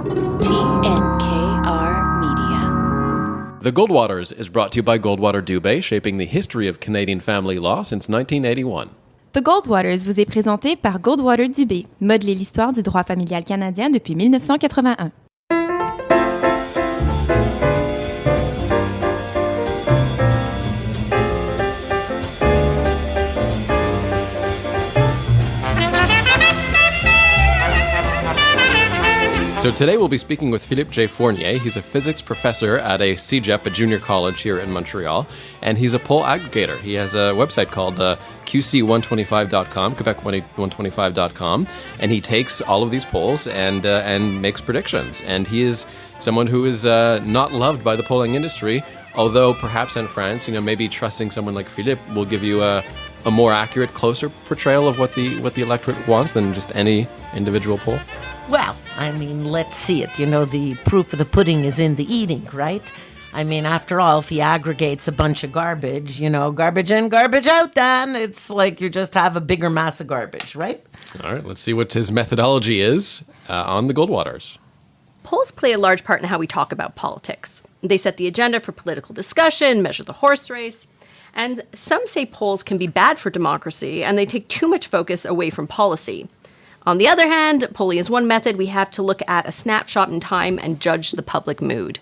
TNKR Media. The Goldwaters is brought to you by Goldwater Dubé, shaping the history of Canadian family law since 1981. The Goldwaters vous est présenté par Goldwater Dubé, modeler l'histoire du droit familial canadien depuis 1981. So today we'll be speaking with Phillip J. Fournier. He's a physics professor at a CEGEP, a junior college here in Montreal, and he's a poll aggregator. He has a website called QC125.com, Quebec125.com, and he takes all of these polls and makes predictions. And he is someone who is not loved by the polling industry, although perhaps in France, maybe trusting someone like Philippe will give you a more accurate, closer portrayal of what the electorate wants than just any individual poll. Well, let's see it. The proof of the pudding is in the eating, right? After all, if he aggregates a bunch of garbage, garbage in, garbage out, then it's like you just have a bigger mass of garbage, right? All right, let's see what his methodology is on the Goldwaters. Polls play a large part in how we talk about politics. They set the agenda for political discussion, measure the horse race. And some say polls can be bad for democracy, and they take too much focus away from policy. On the other hand, polling is one method. We have to look at a snapshot in time and judge the public mood.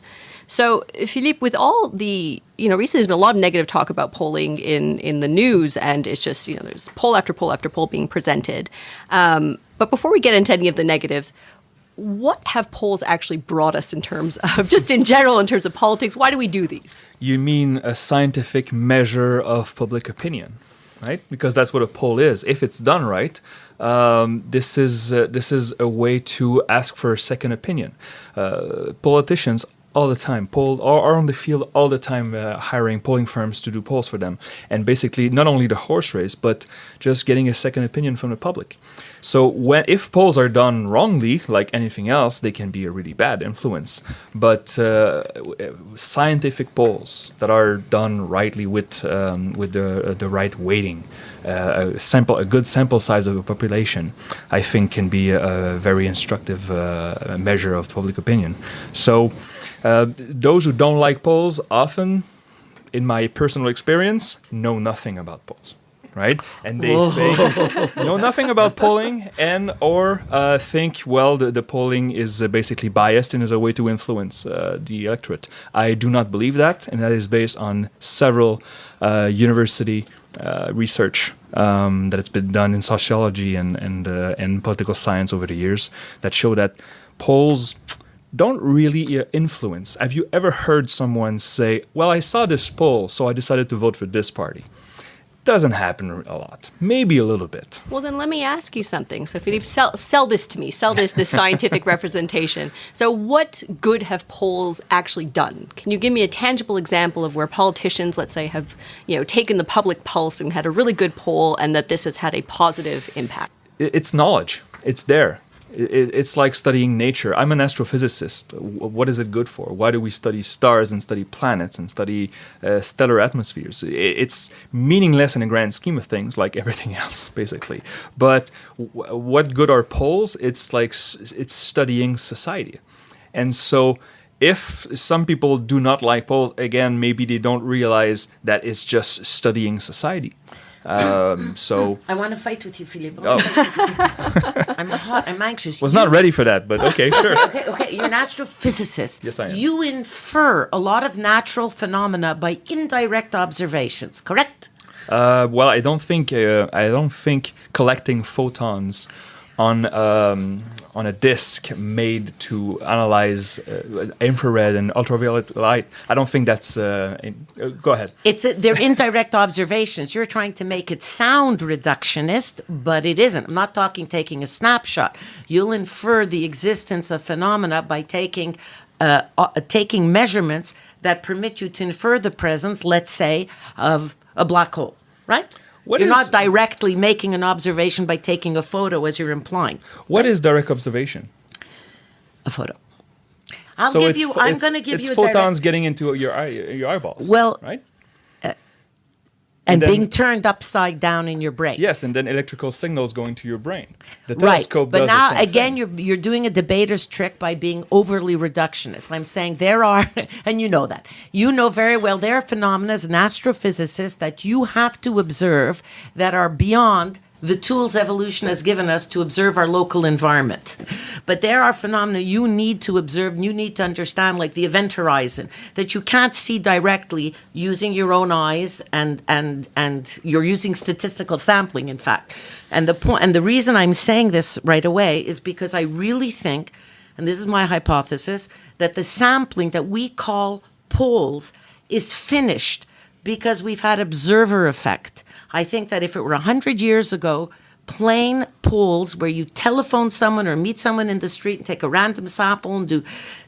So, Philippe, with all the, recently there's been a lot of negative talk about polling in the news, and it's just, there's poll after poll after poll being presented. But before we get into any of the negatives, what have polls actually brought us in terms of, just in general, in terms of politics? Why do we do these? You mean a scientific measure of public opinion, right? Because that's what a poll is. If it's done right, this is a way to ask for a second opinion. Politicians all the time are on the field all the time, hiring polling firms to do polls for them, and basically not only the horse race, but just getting a second opinion from the public. So if polls are done wrongly, like anything else, they can be a really bad influence. But scientific polls that are done rightly with the right weighting, a good sample size of the population, I think can be a very instructive measure of public opinion. So those who don't like polls often, in my personal experience, know nothing about polls. Right? And they know nothing about polling or think, the polling is basically biased and is a way to influence the electorate. I do not believe that, and that is based on several university research that has been done in sociology and political science over the years that show that polls don't really influence. Have you ever heard someone say, I saw this poll, so I decided to vote for this party? Doesn't happen a lot. Maybe a little bit. Well, then let me ask you something. So, Philippe, sell this to me. Sell this scientific representation. So what good have polls actually done? Can you give me a tangible example of where politicians, let's say, have taken the public pulse and had a really good poll and that this has had a positive impact? It's knowledge. It's there. It's like studying nature. I'm an astrophysicist. What is it good for? Why do we study stars and study planets and study stellar atmospheres? It's meaningless in the grand scheme of things, like everything else, basically. But what good are polls? It's like it's studying society. And so if some people do not like polls, again, maybe they don't realize that it's just studying society. So I want to fight with you, Philippe. Oh. I'm hot. I'm anxious. Was not ready for that, but okay, sure. Okay. You're an astrophysicist. Yes, I am. You infer a lot of natural phenomena by indirect observations, correct? I don't think collecting photons on a disk made to analyze infrared and ultraviolet light. I don't think that's... go ahead. They're indirect observations. You're trying to make it sound reductionist, but it isn't. I'm not taking a snapshot. You'll infer the existence of phenomena by taking measurements that permit you to infer the presence, let's say, of a black hole, right? You're not directly making an observation by taking a photo, as you're implying. What is direct observation? A photo. I'm going to give you photons getting into your eyeballs. Well, right? And then- being turned upside down in your brain. Yes, and then electrical signals going to your brain. The Right, telescope but does now the same again, thing. you're doing a debater's trick by being overly reductionist. I'm saying there are, and you know that, you know very well there are phenomena as an astrophysicist that you have to observe that are beyond the tools evolution has given us to observe our local environment. But there are phenomena you need to observe and you need to understand, like the event horizon, that you can't see directly using your own eyes, and you're using statistical sampling, in fact. And the reason I'm saying this right away is because I really think, and this is my hypothesis, that the sampling that we call polls is finished because we've had observer effect. I think that if it were 100 years ago, plain polls where you telephone someone or meet someone in the street and take a random sample and do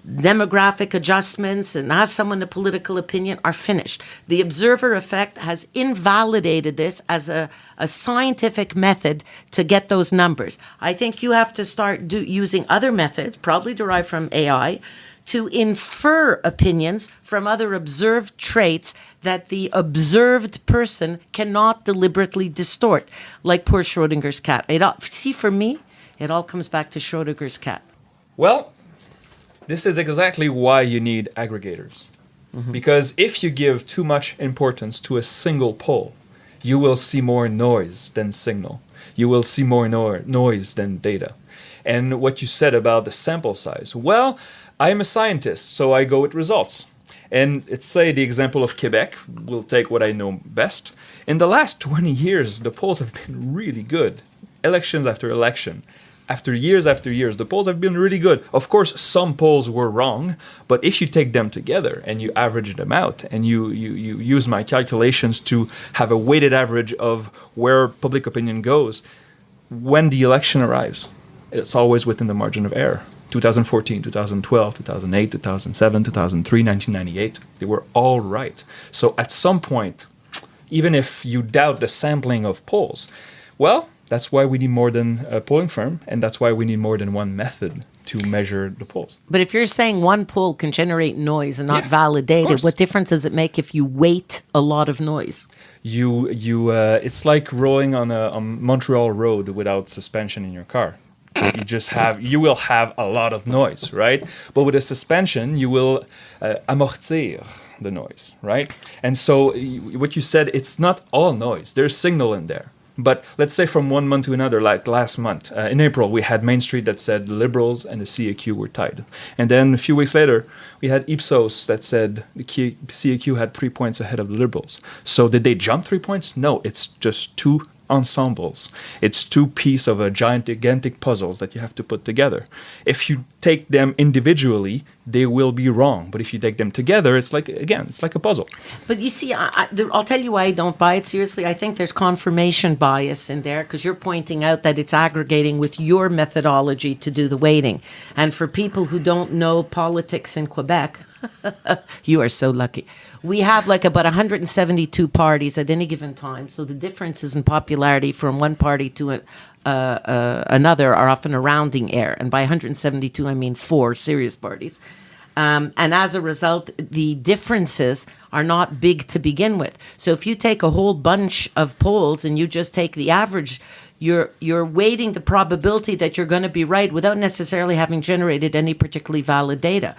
demographic adjustments and ask someone a political opinion are finished. The observer effect has invalidated this as a scientific method to get those numbers. I think you have to start using other methods, probably derived from AI, to infer opinions from other observed traits that the observed person cannot deliberately distort, like poor Schrodinger's cat. See, for me, it all comes back to Schrodinger's cat. Well, this is exactly why you need aggregators. Because if you give too much importance to a single poll, you will see more noise than signal. You will see more noise than data. And what you said about the sample size, well, I'm a scientist, so I go with results. And let's say the example of Quebec, we'll take what I know best. In the last 20 years, the polls have been really good. Elections after election. After years, the polls have been really good. Of course, some polls were wrong, but if you take them together and you average them out and you use my calculations to have a weighted average of where public opinion goes, when the election arrives, it's always within the margin of error. 2014, 2012, 2008, 2007, 2003, 1998, they were all right. So at some point, even if you doubt the sampling of polls, well, that's why we need more than a polling firm, and that's why we need more than one method to measure the polls. But if you're saying one poll can generate noise and not validate it, what difference does it make if you weight a lot of noise? It's like rolling on a Montreal road without suspension in your car. You will have a lot of noise, right? But with a suspension, you will amortir the noise, right? And so what you said, it's not all noise. There's signal in there. But let's say from one month to another, like last month, in April, we had Main Street that said the Liberals and the CAQ were tied. And then a few weeks later, we had Ipsos that said the CAQ had 3 points ahead of the Liberals. So did they jump 3 points? No, it's just two ensembles. It's two pieces of a gigantic puzzles that you have to put together. If you take them individually, they will be wrong. But if you take them together, it's like a puzzle. But you see, I'll tell you why I don't buy it seriously. I think there's confirmation bias in there because you're pointing out that it's aggregating with your methodology to do the weighting. And for people who don't know politics in Quebec, you are so lucky. We have like about 172 parties at any given time. So the differences in popularity from one party to another are often a rounding error. And by 172, I mean 4 serious parties. And as a result, the differences are not big to begin with. So if you take a whole bunch of polls and you just take the average, you're weighting the probability that you're going to be right without necessarily having generated any particularly valid data.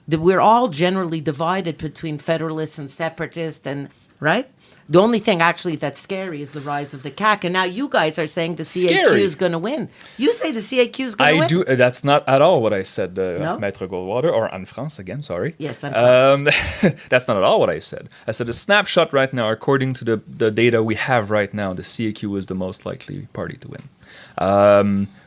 We're all generally divided between federalists and separatists, and right? The only thing actually that's scary is the rise of the CAQ. And now you guys are saying the CAQ is going to win. You say the CAQ is going to win. I do. That's not at all what I said, No? Maître Goldwater, or Anne France again, sorry. Yes, Anne France. That's not at all what I said. I said a snapshot right now, according to the data we have right now, the CAQ is the most likely party to win.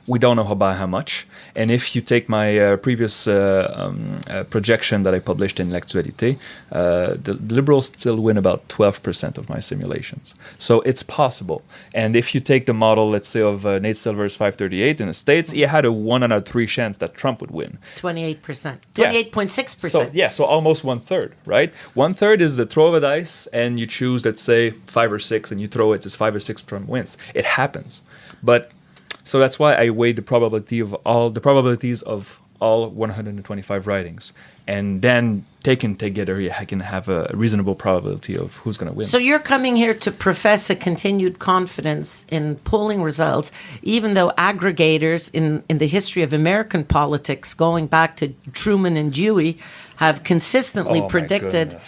We don't know by how much. And if you take my previous projection that I published in L'Actualité, the Liberals still win about 12% of my simulations. So it's possible. And if you take the model, let's say, of Nate Silver's 538 in the States, he had a 1 out of 3 chance that Trump would win. 28%. 28.6%. So almost 1/3, right? 1/3 is the throw of a dice, and you choose, let's say, 5 or 6, and you throw it, it's 5 or 6 Trump wins. It happens. But so that's why I weigh the probabilities of all 125 writings, and then taken together, I can have a reasonable probability of who's going to win. So you're coming here to profess a continued confidence in polling results, even though aggregators in the history of American politics, going back to Truman and Dewey, have consistently predicted,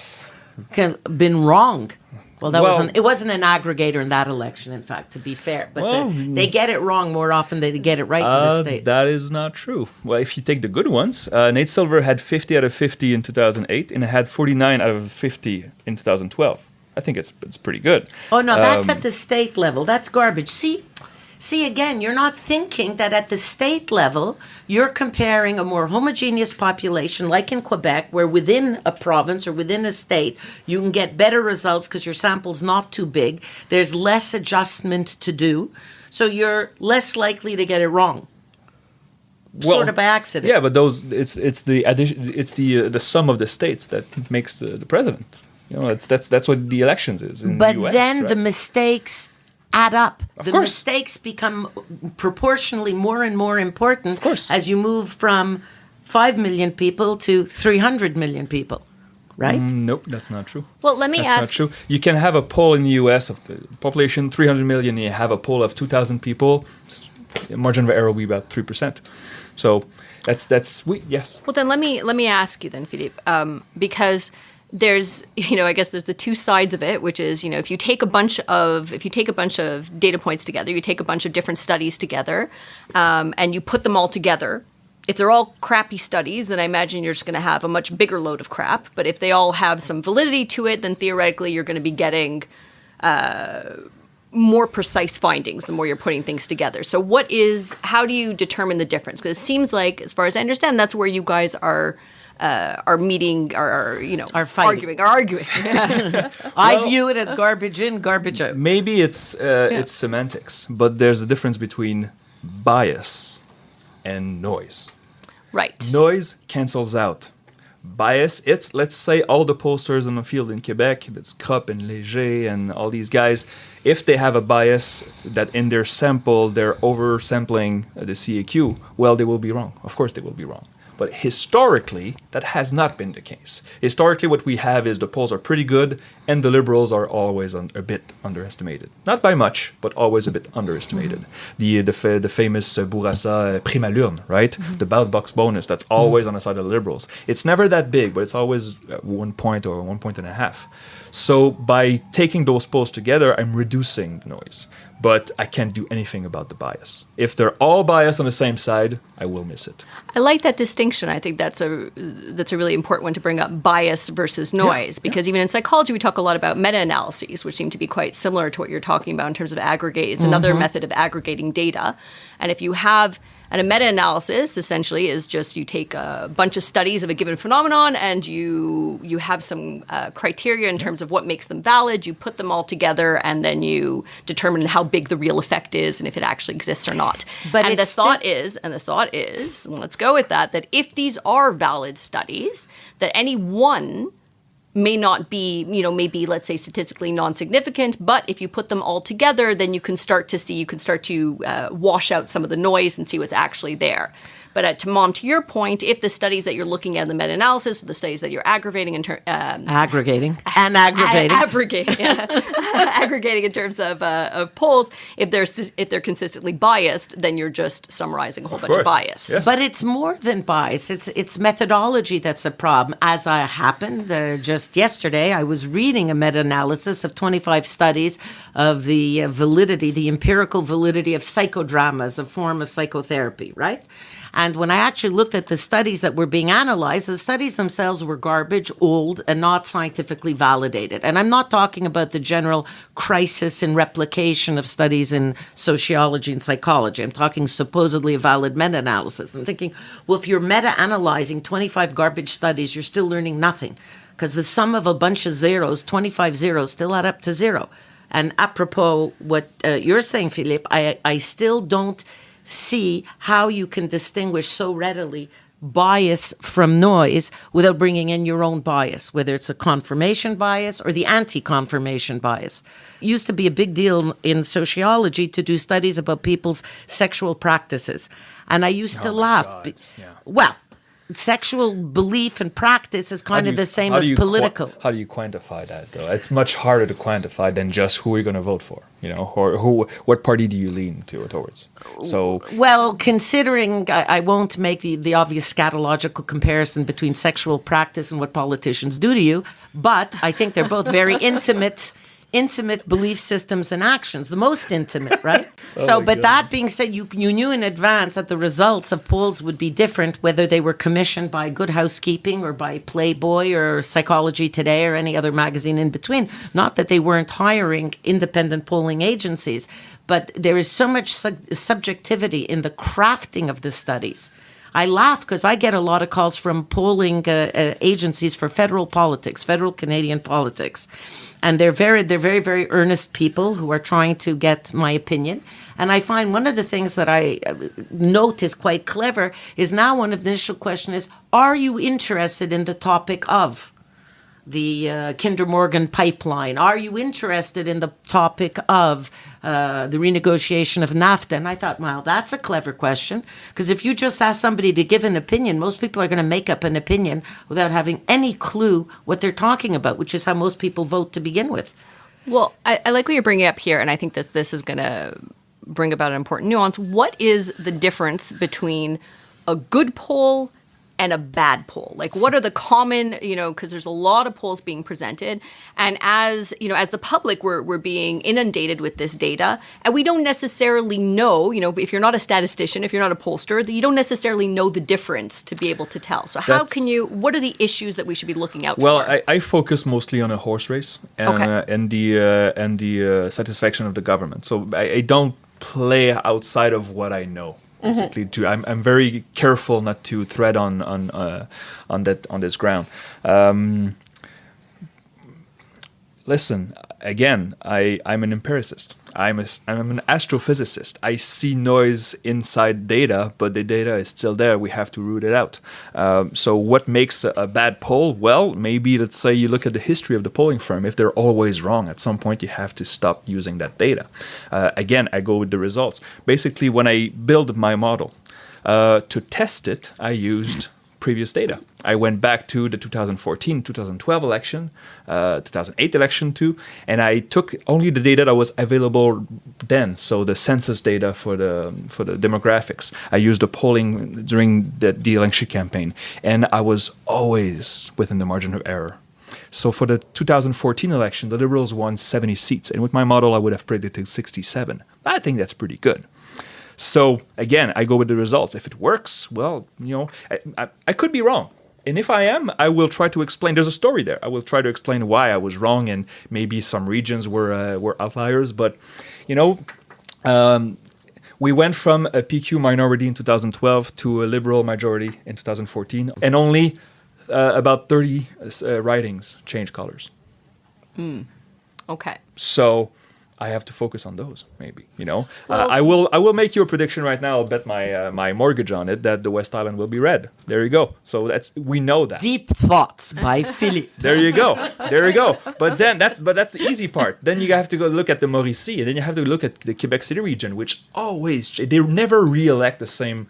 been wrong. Well, it wasn't an aggregator in that election, in fact, to be fair. But they get it wrong more often than they get it right in the States. That is not true. Well, if you take the good ones, Nate Silver had 50 out of 50 in 2008, and it had 49 out of 50 in 2012. I think it's pretty good. Oh, no, that's at the state level. That's garbage. See, again, you're not thinking that at the state level, you're comparing a more homogeneous population, like in Quebec, where within a province or within a state, you can get better results because your sample's not too big. There's less adjustment to do. So you're less likely to get it wrong. Sort of by accident. Yeah, but it's the addition, it's the sum of the states that makes the president. That's what the elections is in but the US, then right? the mistakes add up. The course. mistakes become proportionally more and more important Of course. as you move from 5 million people to 300 million people, right? Nope, that's not true. Well, let me That's ask. not true. You can have a poll in the U.S. of the population 300 million, and you have a poll of 2,000 people. The margin of error will be about 3%. So yes. Well, then let me ask you then, Philippe, because there's, I guess there's the two sides of it, which is, if you take a bunch of data points together, you take a bunch of different studies together, and you put them all together. If they're all crappy studies, then I imagine you're just going to have a much bigger load of crap. But if they all have some validity to it, then theoretically you're going to be getting more precise findings the more you're putting things together. So how do you determine the difference? Because it seems like, as far as I understand, that's where you guys are meeting, are fighting. arguing. I view it as garbage in, garbage out. Maybe it's semantics, but there's a difference between bias and noise. Right. Noise cancels out. Bias, let's say all the posters on the field in Quebec, that's Crop and Léger and all these guys, if they have a bias that in their sample they're oversampling the CAQ, well, they will be wrong. Of course they will be wrong. But historically, that has not been the case. Historically, what we have is the polls are pretty good, and the Liberals are always a bit underestimated. Not by much, but always a bit underestimated. The famous Bourassa prime à l'urne, right? The ballot box bonus, that's always on the side of the Liberals. It's never that big, but it's always 1 point or 1.5 points. So by taking those polls together, I'm reducing the noise. But I can't do anything about the bias. If they're all biased on the same side, I will miss it. I like that distinction. I think that's a really important one to bring up, bias versus noise, because even in psychology we talk a lot about meta-analyses, which seem to be quite similar to what you're talking about in terms of aggregate. It's another method of aggregating data. And if you have a meta-analysis, essentially, is just you take a bunch of studies of a given phenomenon and you have some criteria in terms of what makes them valid. You put them all together and then you determine how big the real effect is and if it actually exists or not. And the thought is, and let's go with that if these are valid studies, that any one may not be, maybe, let's say, statistically non-significant, but if you put them all together, then you can start to wash out some of the noise and see what's actually there. But to your point, if the studies that you're looking at in the meta-analysis, or the studies that you're aggregating in aggregating in terms of polls, if they're consistently biased, then you're just summarizing a whole bunch of bias. Yes. But it's more than bias. It's methodology that's a problem. As I happened, just yesterday, I was reading a meta-analysis of 25 studies of the empirical validity of psychodrama as a form of psychotherapy, right? And when I actually looked at the studies that were being analyzed, the studies themselves were garbage, old, and not scientifically validated. And I'm not talking about the general crisis in replication of studies in sociology and psychology. I'm talking supposedly a valid meta-analysis. I'm thinking, well, if you're meta-analyzing 25 garbage studies, you're still learning nothing. Because the sum of a bunch of zeros, 25 zeros, still add up to zero. And apropos what you're saying, Philippe, I still don't see how you can distinguish so readily bias from noise without bringing in your own bias, whether it's a confirmation bias or the anti-confirmation bias. It used to be a big deal in sociology to do studies about people's sexual practices. And I used to laugh. Well, sexual belief and practice is kind of the same as political. How do you quantify that, though? It's much harder to quantify than just who you're going to vote for, or what party do you lean towards. So, well, considering I won't make the obvious scatological comparison between sexual practice and what politicians do to you, but I think they're both very intimate belief systems and actions, the most intimate, right? But that being said, you knew in advance that the results of polls would be different, whether they were commissioned by Good Housekeeping or by Playboy or Psychology Today or any other magazine in between. Not that they weren't hiring independent polling agencies, but there is so much subjectivity in the crafting of the studies. I laugh because I get a lot of calls from polling agencies for federal politics, federal Canadian politics. And they're very, very earnest people who are trying to get my opinion. And I find one of the things that I note is quite clever is now one of the initial question is, are you interested in the topic of the Kinder Morgan pipeline? Are you interested in the topic of the renegotiation of NAFTA? And I thought, well, that's a clever question, because if you just ask somebody to give an opinion, most people are going to make up an opinion without having any clue what they're talking about, which is how most people vote to begin with. Well, I like what you're bringing up here, and I think this is going to bring about an important nuance. What is the difference between a good poll and a bad poll? Like, what are the common, because there's a lot of polls being presented. And as the public, we're being inundated with this data. And we don't necessarily know, if you're not a statistician, if you're not a pollster, you don't necessarily know the difference to be able to tell. So what are the issues that we should be looking out for? Well, I focus mostly on a horse race and the satisfaction of the government. So I don't play outside of what I know. Basically, I'm very careful not to tread on this ground. Listen, again, I'm an empiricist. I'm an astrophysicist. I see noise inside data, but the data is still there. We have to root it out. So what makes a bad poll? Well, maybe let's say you look at the history of the polling firm. If they're always wrong, at some point you have to stop using that data. Again, I go with the results. Basically, when I build my model, to test it, I used previous data. I went back to the 2014, 2012 election, 2008 election too, and I took only the data that was available then, so the census data for the demographics. I used the polling during the election campaign, and I was always within the margin of error. So for the 2014 election, the Liberals won 70 seats, and with my model, I would have predicted 67. I think that's pretty good. So again, I go with the results. If it works, well, I could be wrong. And if I am, I will try to explain. There's a story there. I will try to explain why I was wrong, and maybe some regions were outliers. But, we went from a PQ minority in 2012 to a Liberal majority in 2014, and only about 30 ridings changed colors. Okay. So I have to focus on those, maybe. I will make you a prediction right now. I'll bet my mortgage on it that the West Island will be red. There you go. So we know that. Deep thoughts by Philippe. There you go. But that's the easy part. Then you have to go look at the Mauricie, and then you have to look at the Quebec City region, which they never re-elect the same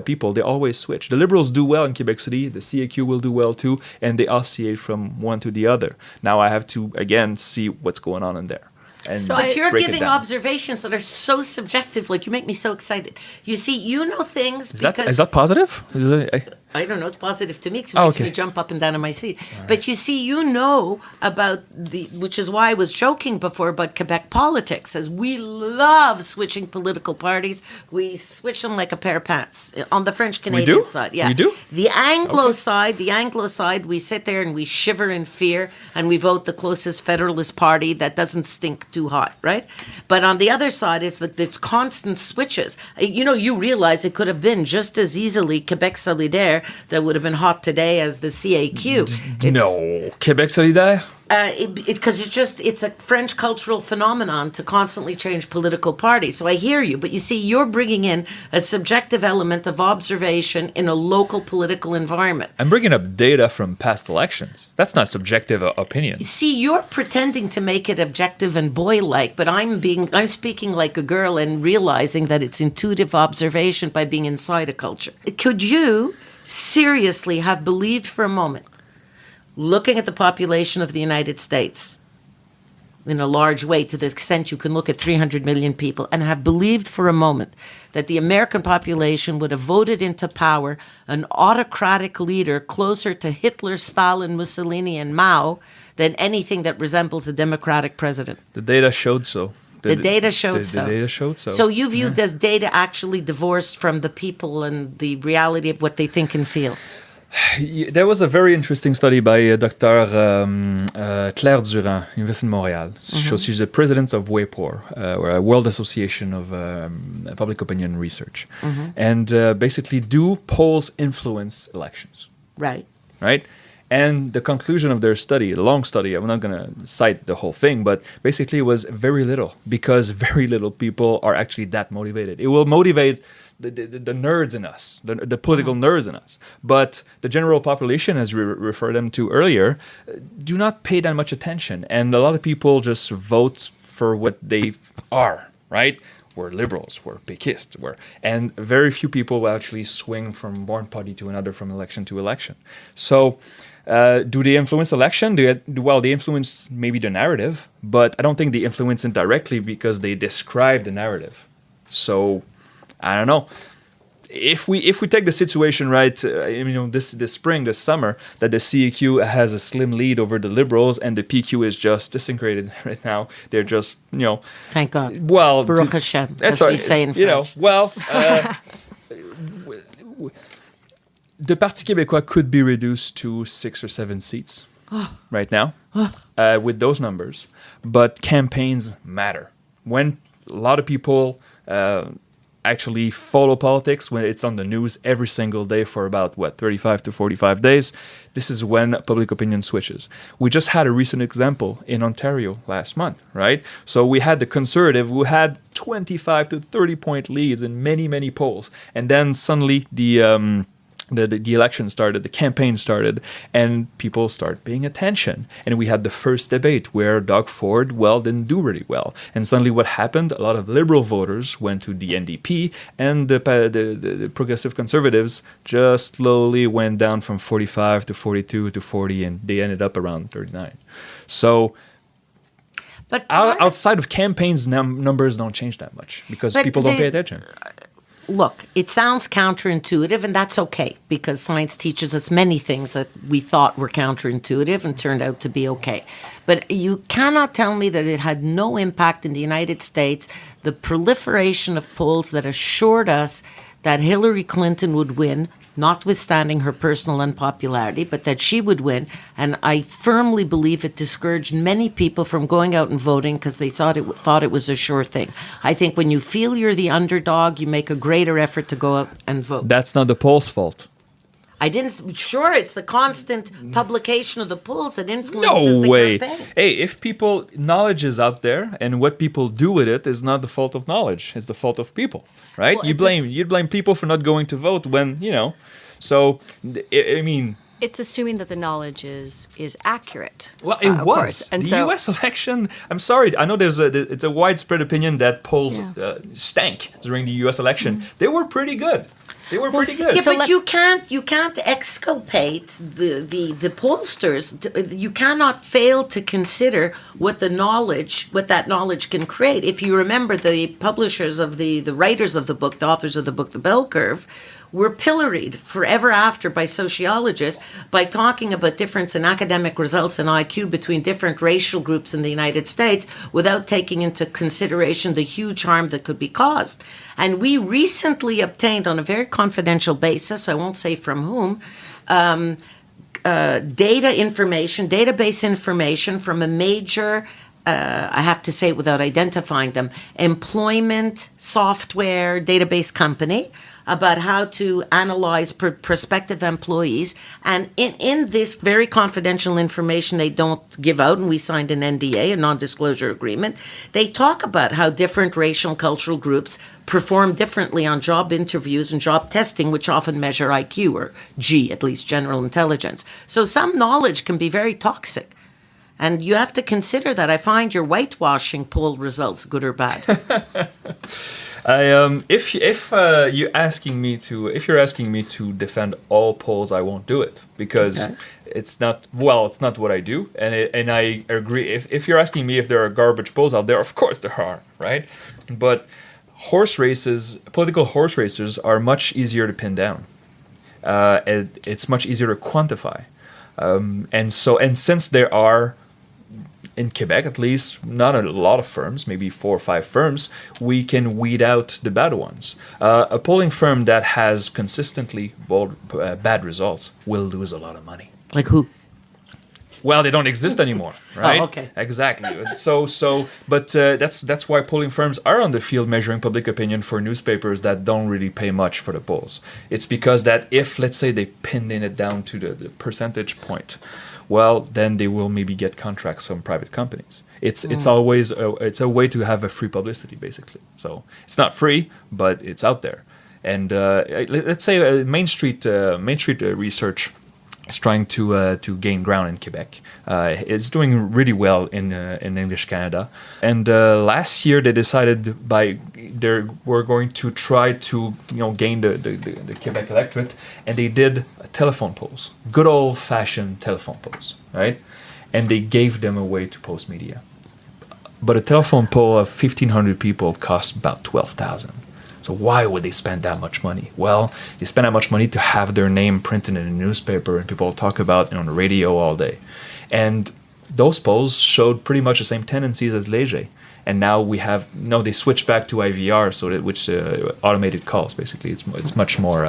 people. They always switch. The Liberals do well in Quebec City. The CAQ will do well too, and they oscillate from one to the other. Now I have to again see what's going on in there. But you're giving observations that are so subjective. Like, you make me so excited. You see, things because... Is that positive? I don't know. It's positive to me because it makes me jump up and down in my seat. Right. But you see, about which is why I was joking before about Quebec politics, as we love switching political parties. We switch them like a pair of pants on the French-Canadian side. Yeah. We do? The Anglo side, we sit there and we shiver in fear and we vote the closest Federalist party that doesn't stink too hot, right? But on the other side, it's constant switches. You realize it could have been just as easily Quebec Solidaire that would have been hot today as the CAQ. No, Quebec Solidaire? Because it's a French cultural phenomenon to constantly change political parties. So I hear you, but you see, you're bringing in a subjective element of observation in a local political environment. I'm bringing up data from past elections. That's not subjective opinion. You see, you're pretending to make it objective and boy-like, but I'm speaking like a girl and realizing that it's intuitive observation by being inside a culture. Could you seriously have believed for a moment, looking at the population of the United States in a large way, to the extent you can look at 300 million people, and have believed for a moment that the American population would have voted into power an autocratic leader closer to Hitler, Stalin, Mussolini, and Mao than anything that resembles a democratic president. The data showed so. The data showed so. The data showed so. So you view this data actually divorced from the people and the reality of what they think and feel. There was a very interesting study by Dr. Claire Durand, University of Montreal. So she's the president of WAPOR, or a World Association of Public Opinion Research. And basically, do polls influence elections? Right. Right? And the conclusion of their study, a long study, I'm not going to cite the whole thing, but basically it was very little, because very little people are actually that motivated. It will motivate the nerds in us, the political nerds in us. But the general population, as we referred them to earlier, do not pay that much attention. And a lot of people just vote for what they are, right? We're liberals, we're Péquistes, and very few people will actually swing from one party to another, from election to election. So do they influence election? Well, they influence maybe the narrative, but I don't think they influence it directly because they describe the narrative. So I don't know. If we take the situation right, this spring, this summer, that the CEQ has a slim lead over the Liberals and the PQ is just disintegrated right now. They're just, Thank God. Well, Baruch Hashem, as we say in French. The Parti Québécois could be reduced to 6 or 7 seats right now with those numbers. But campaigns matter. When a lot of people actually follow politics, when it's on the news every single day for about 35 to 45 days, this is when public opinion switches. We just had a recent example in Ontario last month, right? So we had the Conservative who had 25 to 30 point leads in many polls, and then suddenly the election started, the campaign started, and people started paying attention. And we had the first debate where Doug Ford, didn't do really well. And suddenly what happened? A lot of Liberal voters went to the NDP, and the Progressive Conservatives just slowly went down from 45 to 42 to 40, and they ended up around 39. So but outside of campaigns, numbers don't change that much because people don't pay attention. Look, it sounds counterintuitive, and that's okay, because science teaches us many things that we thought were counterintuitive and turned out to be okay. But you cannot tell me that it had no impact in the United States, the proliferation of polls that assured us that Hillary Clinton would win, notwithstanding her personal unpopularity, but that she would win. And I firmly believe it discouraged many people from going out and voting because they thought it was a sure thing. I think when you feel you're the underdog, you make a greater effort to go out and vote. That's not the polls' fault. Sure, it's the constant publication of the polls that influences the campaign. Hey, if knowledge is out there, and what people do with it is not the fault of knowledge, it's the fault of people, right? Well, you blame people for not going to vote when, so, I mean... It's assuming that the knowledge is accurate. Well, it was. Course. And the U.S. election, I'm sorry, I know it's a widespread opinion that polls stank during the U.S. election. They were pretty good. They were pretty good. Yeah, but you can't exculpate the pollsters. You cannot fail to consider what that knowledge can create. If you remember, the publishers of the writers of the book, the authors of the book, The Bell Curve, were pilloried forever after by sociologists by talking about difference in academic results and IQ between different racial groups in the United States without taking into consideration the huge harm that could be caused. And we recently obtained, on a very confidential basis, I won't say from whom, database information from a major, I have to say it without identifying them, employment software database company, about how to analyze prospective employees. And in this very confidential information they don't give out, and we signed an NDA, a non-disclosure agreement, they talk about how different racial and cultural groups perform differently on job interviews and job testing, which often measure IQ, or G, at least general intelligence. So some knowledge can be very toxic. And you have to consider that. I find your whitewashing poll results good or bad. If you're asking me to defend all polls, I won't do it because it's not what I do, and I agree. If you're asking me if there are garbage polls out there, of course there are, right? But political horse races are much easier to pin down. It's much easier to quantify, and since there are, in Quebec at least, not a lot of firms, maybe 4 or 5 firms, we can weed out the bad ones. A polling firm that has consistently bad results will lose a lot of money. Like who? Well, they don't exist anymore, right? Oh, okay. Exactly. But that's why polling firms are on the field measuring public opinion for newspapers that don't really pay much for the polls. It's because that if, let's say, they pin it down to the percentage point, well, then they will maybe get contracts from private companies. It's always it's a way to have a free publicity, basically. So it's not free, but it's out there. And let's say Main Street research is trying to gain ground in Quebec. It's doing really well in English Canada. And last year they decided they were going to try to gain the Quebec electorate, and they did telephone polls, good old fashioned telephone polls, right? And they gave them away to Postmedia. But a telephone poll of 1,500 people cost about 12,000. So why would they spend that much money? Well, they spend that much money to have their name printed in a newspaper and people talk about it on the radio all day. And those polls showed pretty much the same tendencies as Léger. And now they switched back to IVR, which automated calls, basically. It's much more,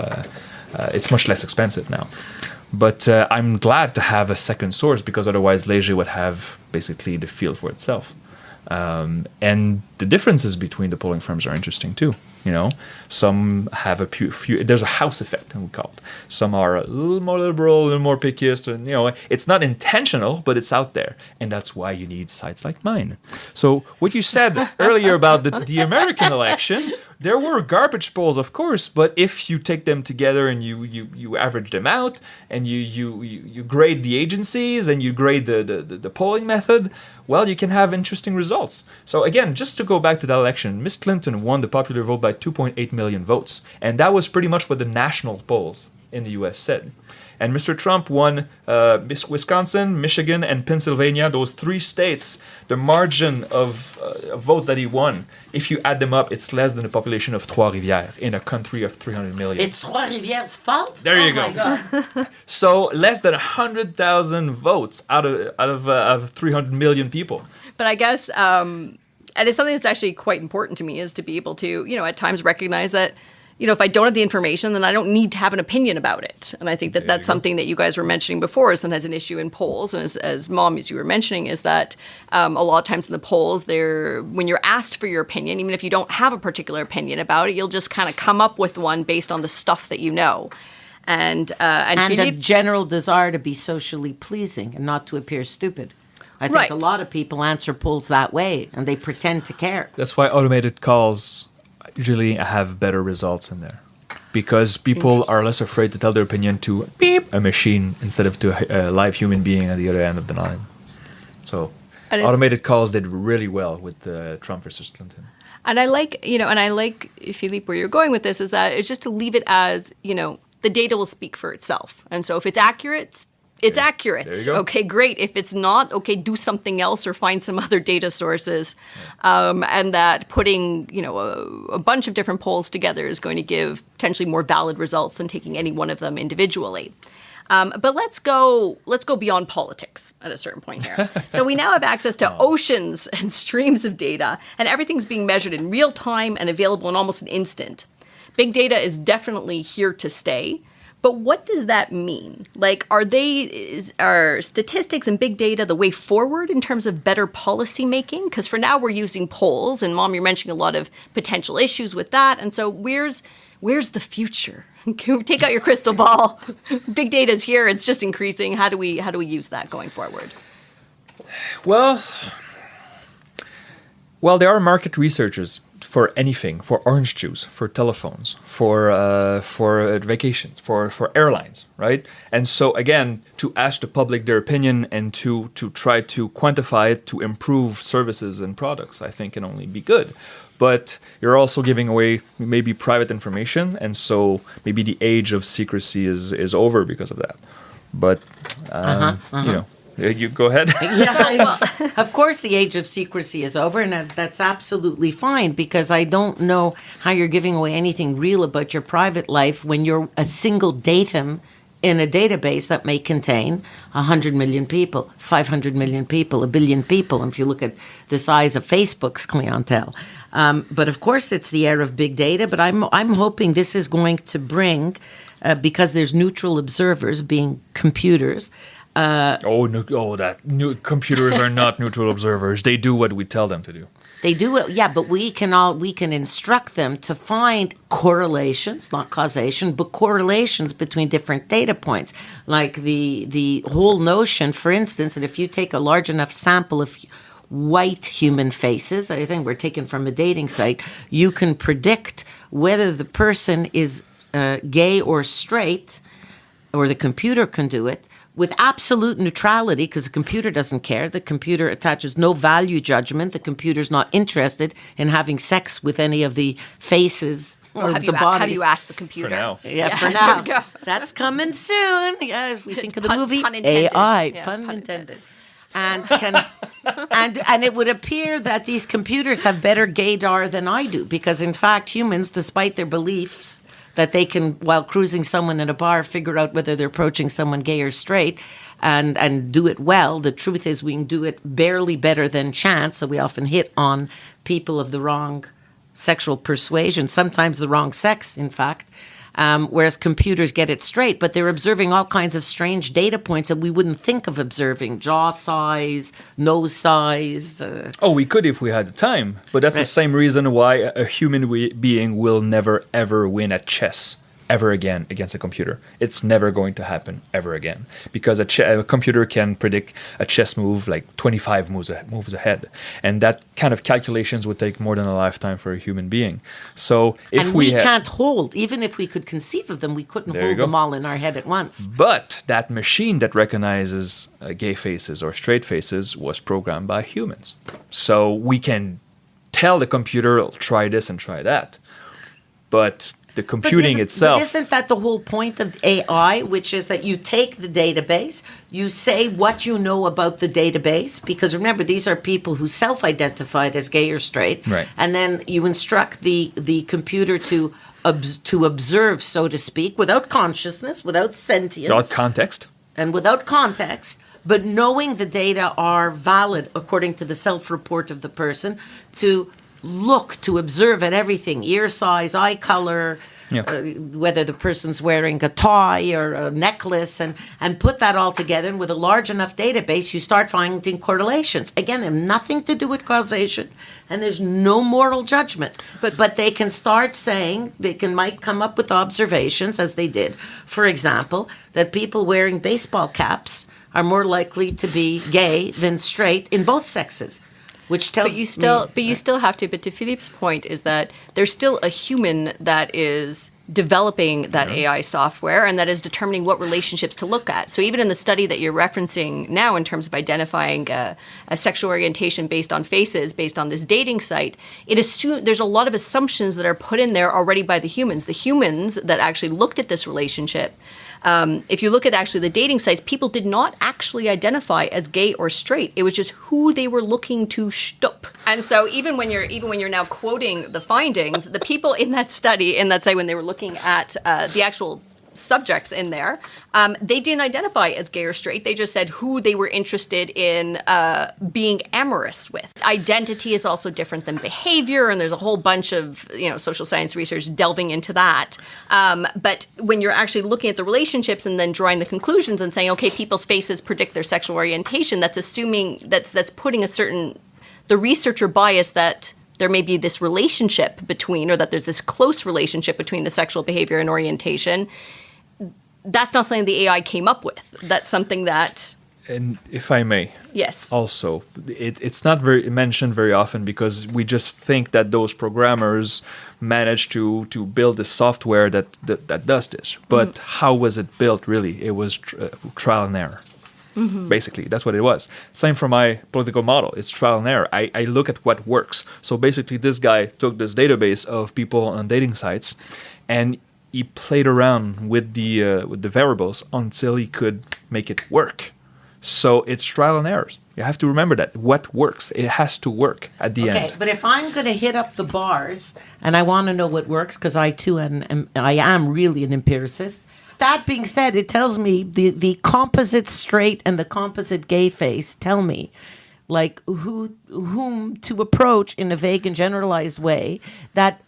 it's much less expensive now. But I'm glad to have a second source because otherwise Léger would have basically the field for itself. And the differences between the polling firms are interesting too. Some have a few. There's a house effect, we call it. Some are a little more liberal, a little more pickiest. And, it's not intentional, but it's out there, and that's why you need sites like mine. So what you said earlier about the American election, there were garbage polls, of course, but if you take them together and you average them out, and you grade the agencies and you grade the polling method, well, you can have interesting results. So again, just to go back to that election, Miss Clinton won the popular vote by 2.8 million votes. And that was pretty much what the national polls in the U.S. said. And Mr. Trump won Wisconsin, Michigan, and Pennsylvania, those 3 states. The margin of votes that he won, if you add them up, it's less than the population of Trois-Rivières in a country of 300 million. It's Trois-Rivières' fault? There you go. God. So less than 100,000 votes out of 300 million people. But I guess, and it's something that's actually quite important to me, is to be able to, at times recognize that, if I don't have the information, then I don't need to have an opinion about it. And I think that that's something that you guys were mentioning before is as an issue in polls. And as Mom, as you were mentioning, is that a lot of times in the polls, when you're asked for your opinion, even if you don't have a particular opinion about it, you'll just kind of come up with one based on the stuff that you know. And a general desire to be socially pleasing and not to appear stupid. I think a lot of people answer polls that way, and they pretend to care. That's why automated calls usually have better results in there, because people are less afraid to tell their opinion to beep a machine instead of to a live human being at the other end of the line. So automated calls did really well with Trump versus Clinton. And I like, Philippe, where you're going with this is that it's just to leave it as, the data will speak for itself. And so if it's accurate, it's accurate. There you go. Okay, great. If it's not, okay, do something else or find some other data sources. And that putting, a bunch of different polls together is going to give potentially more valid results than taking any one of them individually. But let's go beyond politics at a certain point here. So we now have access to oceans and streams of data, and everything's being measured in real time and available in almost an instant. Big data is definitely here to stay. But what does that mean? Like, are statistics and big data the way forward in terms of better policy making? Because for now we're using polls, and Mom, you're mentioning a lot of potential issues with that. And so where's the future? Can we take out your crystal ball? Big data is here; it's just increasing. How do we use that going forward? Well, there are market researchers for anything, for orange juice, for telephones, for vacations, for airlines, right? And so again, to ask the public their opinion and to try to quantify it to improve services and products, I think can only be good. but you're also giving away maybe private information, and so maybe the age of secrecy is over because of that. But you know, you go ahead. Yeah, of course, the age of secrecy is over, and that's absolutely fine, because I don't know how you're giving away anything real about your private life when you're a single datum in a database that may contain 100 million people, 500 million people, 1 billion people, if you look at the size of Facebook's clientele. But of course, it's the era of big data, but I'm hoping this is going to bring, because there's neutral observers being computers. Computers are not neutral observers. They do what we tell them to do. They do it, yeah, but we can instruct them to find correlations, not causation, but correlations between different data points. Like the whole notion, for instance, that if you take a large enough sample of white human faces, I think we're taken from a dating site, you can predict whether the person is gay or straight, or the computer can do it, with absolute neutrality, because the computer doesn't care. The computer attaches no value judgment. The computer's not interested in having sex with any of the faces or Have the you, bodies. have you asked the computer? For now. Yeah, for There now. we go. That's coming soon. Yes, we think of the Pun- movie pun intended. AI. Yeah, Pun pun intended. And and it would appear that these computers have better gaydar than I do, because in fact humans, despite their beliefs that they can, while cruising someone in a bar, figure out whether they're approaching someone gay or straight, and do it well. The truth is we can do it barely better than chance, so we often hit on people of the wrong sexual persuasion, sometimes the wrong sex, in fact, whereas computers get it straight, but they're observing all kinds of strange data points that we wouldn't think of observing: jaw size, nose size. We could if we had the time, but that's the same reason why a human being will never ever win at chess ever again against a computer. It's never going to happen ever again, because a computer can predict a chess move like 25 moves ahead, and that kind of calculations would take more than a lifetime for a human being. So if and we can't hold, even if we could conceive of them, we couldn't hold them all in our head at once. But that machine that recognizes gay faces or straight faces was programmed by humans. So we can tell the computer, try this and try that. But the computing itself. But isn't that the whole point of AI, which is that you take the database, you say what you know about the database, because remember, these are people who self-identified as gay or straight, right. And then you instruct the computer to observe, so to speak, without consciousness, without sentience. Without context. And without context, but knowing the data are valid according to the self-report of the person, to look, to observe at everything: ear size, eye color, whether the person's wearing a tie or a necklace, and put that all together. And with a large enough database, you start finding correlations. Again, they have nothing to do with causation, and there's no moral judgment. But they can start saying, might come up with observations, as they did, for example, that people wearing baseball caps are more likely to be gay than straight in both sexes. Which tells you still have to. But to Philippe's point is that there's still a human that is developing that AI software and that is determining what relationships to look at. So even in the study that you're referencing now, in terms of identifying a sexual orientation based on faces, based on this dating site, there's a lot of assumptions that are put in there already by the humans. The humans that actually looked at this relationship. If you look at actually the dating sites, people did not actually identify as gay or straight. It was just who they were looking to shtup. And so even when you're now quoting the findings, the people in that study, in that site, when they were looking at the actual subjects in there, they didn't identify as gay or straight. They just said who they were interested in being amorous with. Identity is also different than behavior, and there's a whole bunch of social science research delving into that. But when you're actually looking at the relationships and then drawing the conclusions and saying, okay, people's faces predict their sexual orientation, that's assuming that's putting the researcher bias that there may be this relationship between, or that there's this close relationship between the sexual behavior and orientation. That's not something the AI came up with. That's something that... And if I may, yes. Also, it's not mentioned very often, because we just think that those programmers managed to build the software that does this. But how was it built, really? It was trial and error. Basically, that's what it was. Same for my political model. It's trial and error. I look at what works. So basically, this guy took this database of people on dating sites, and he played around with the variables until he could make it work. So it's trial and errors. You have to remember that what works, it has to work at the end. Okay, but if I'm going to hit up the bars and I want to know what works, because I too I am really an empiricist. That being said, it tells me the composite straight and the composite gay face tell me, like, whom to approach in a vague and generalized way that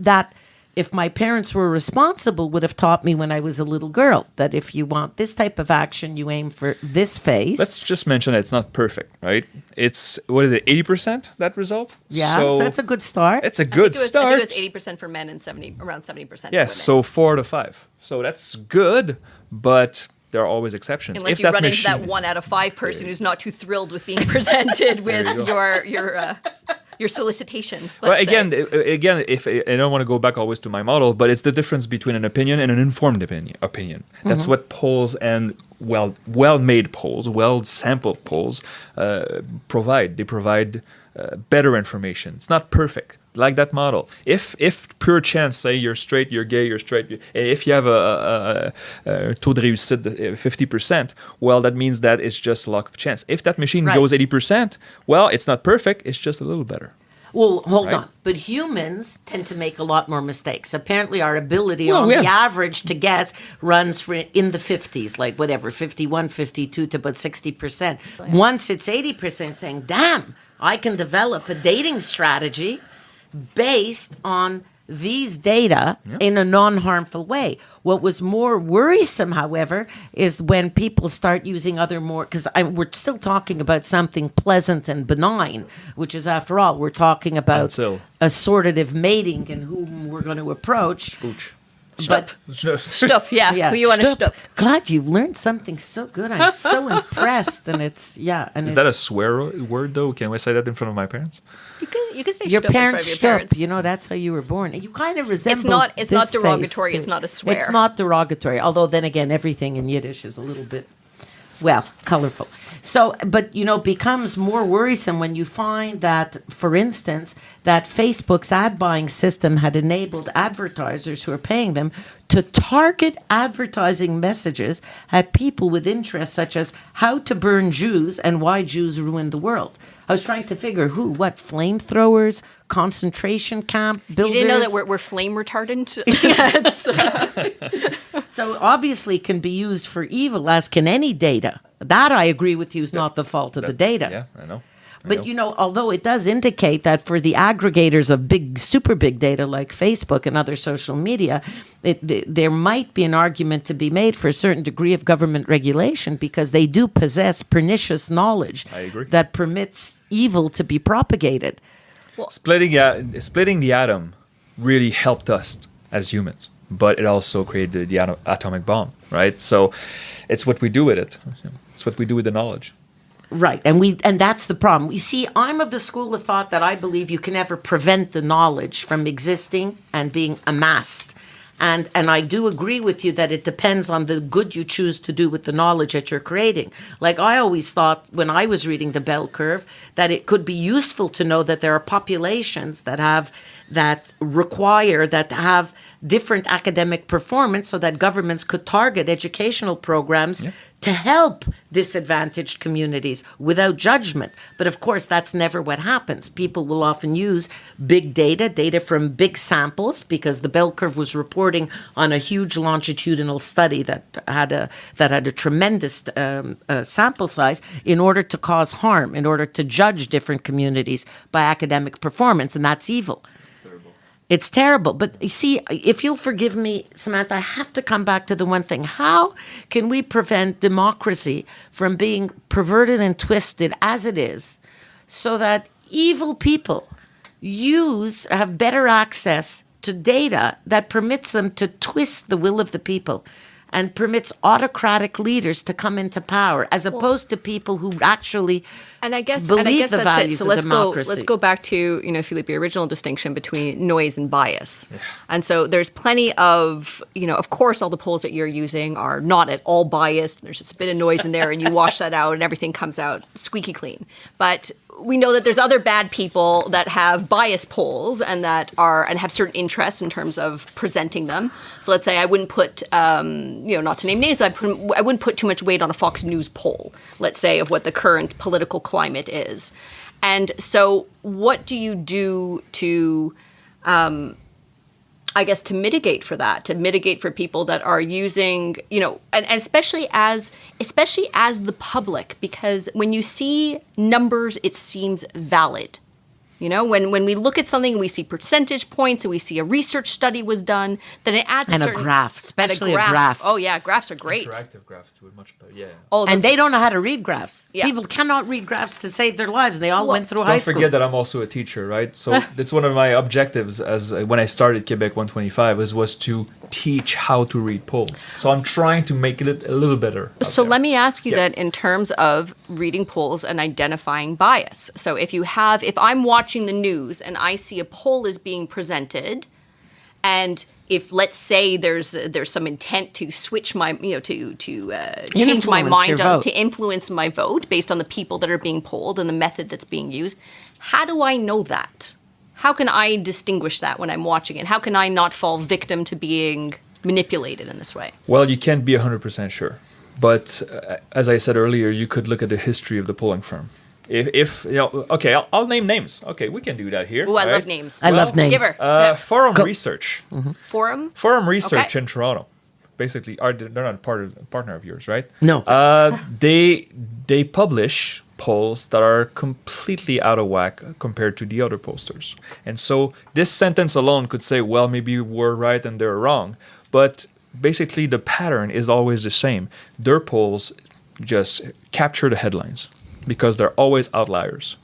if my parents were responsible would have taught me when I was a little girl, that if you want this type of action, you aim for this face. Let's just mention that it's not perfect, right? It's, what is it, 80% that result? Yeah, so that's a good start. It's a good start. I think it was 80% for men and around 70% for women. Yes, so 4 to 5. So that's good, but there are always exceptions. Unless you run into that 1 out of 5 person who's not too thrilled with being presented with your solicitation. Well, again, if I don't want to go back always to my model, but it's the difference between an opinion and an informed opinion. That's what polls and well-made polls, well-sampled polls provide. They provide better information. It's not perfect, like that model. If pure chance, say you're straight, you're gay, you're straight, if you have a taux de réussite 50%, well, that means that it's just luck of chance. If that machine goes 80%, well, it's not perfect, it's just a little better. Well, hold on. But humans tend to make a lot more mistakes. Apparently, our ability on the average to guess runs in the 50s, like whatever, 51, 52 to about 60%. Once it's 80%, saying, damn, I can develop a dating strategy based on these data in a non-harmful way. What was more worrisome, however, is when people start using other more, because we're still talking about something pleasant and benign, which is, after all, we're talking about assortative mating and whom we're going to approach. Spooch. But Stuff, yeah. Who you want to stuff? God, you've learned something so good. I'm so impressed, and it's And is that a swear word though? Can we say that in front of my parents? You can say your stuff parents in front of your parents. You know, that's how you were born. You kind of resemble. It's not derogatory. Face, it's not a swear. It's not derogatory. Although then again, everything in Yiddish is a little bit, colorful. So, but becomes more worrisome when you find that, for instance, that Facebook's ad buying system had enabled advertisers who are paying them to target advertising messages at people with interests such as how to burn Jews and why Jews ruin the world. I was trying to figure what flamethrowers, concentration camp builders. You didn't know that we're flame retardant? So obviously can be used for evil, as can any data. That I agree with you is not the fault of the data. Yeah, I know. But although it does indicate that for the aggregators of super big data like Facebook and other social media, there might be an argument to be made for a certain degree of government regulation, because they do possess pernicious knowledge that permits evil to be propagated. Well, splitting the atom really helped us as humans, but it also created the atomic bomb, right? So it's what we do with it. It's what we do with the knowledge. Right, and that's the problem. You see, I'm of the school of thought that I believe you can never prevent the knowledge from existing and being amassed. And I do agree with you that it depends on the good you choose to do with the knowledge that you're creating. Like, I always thought when I was reading the bell curve that it could be useful to know that there are populations that have different academic performance, so that governments could target educational programs to help disadvantaged communities without judgment. But of course, that's never what happens. People will often use big data from big samples, because the bell curve was reporting on a huge longitudinal study that had a tremendous sample size, in order to cause harm, in order to judge different communities by academic performance, and that's evil. It's terrible. But you see, if you'll forgive me, Samantha, I have to come back to the one thing. How can we prevent democracy from being perverted and twisted as it is, so that evil people have better access to data that permits them to twist the will of the people? and permits autocratic leaders to come into power, as opposed to people who actually And I guess believe the that's it. values So of democracy. let's go back to, Philippe, your original distinction between noise and bias. Yeah. And so there's plenty of, of course, all the polls that you're using are not at all biased. There's just a bit of noise in there, and you wash that out, and everything comes out squeaky clean. But we know that there's other bad people that have biased polls and have certain interests in terms of presenting them. So let's say I wouldn't put, not to name names, I wouldn't put too much weight on a Fox News poll, let's say, of what the current political climate is. And so what do you do to, to mitigate for that, to mitigate for people that are using, and especially as the public, because when you see numbers, it seems valid. When we look at something and we see percentage points and we see a research study was done, then it adds and a certain... a graph, especially a graph. Oh, yeah, graphs are great. Interactive graphs too, much better. Yeah. And they don't know how to read graphs. Yeah. People cannot read graphs to save their lives. They all went through high Don't school. forget that I'm also a teacher, right? So that's one of my objectives as when I started Quebec 125 was to teach how to read polls. So I'm trying to make it a little better. So let me ask you that in terms of reading polls and identifying bias. So if I'm watching the news and I see a poll is being presented, and if, let's say, there's some intent to switch my, to change my mind, to influence my vote based on the people that are being polled and the method that's being used, how do I know that? How can I distinguish that when I'm watching it? How can I not fall victim to being manipulated in this way? Well, you can't be 100% sure. But as I said earlier, you could look at the history of the polling firm. If okay, I'll name names. Okay, we can do that here. Oh, I love names. I love names. Give her. Forum Research. Mm-hmm. Forum Research in Toronto. Basically, they're not a partner of yours, right? No. They publish polls that are completely out of whack compared to the other pollsters. And so this sentence alone could say, well, maybe we're right and they're wrong. But basically the pattern is always the same. Their polls just capture the headlines because they're always outliers.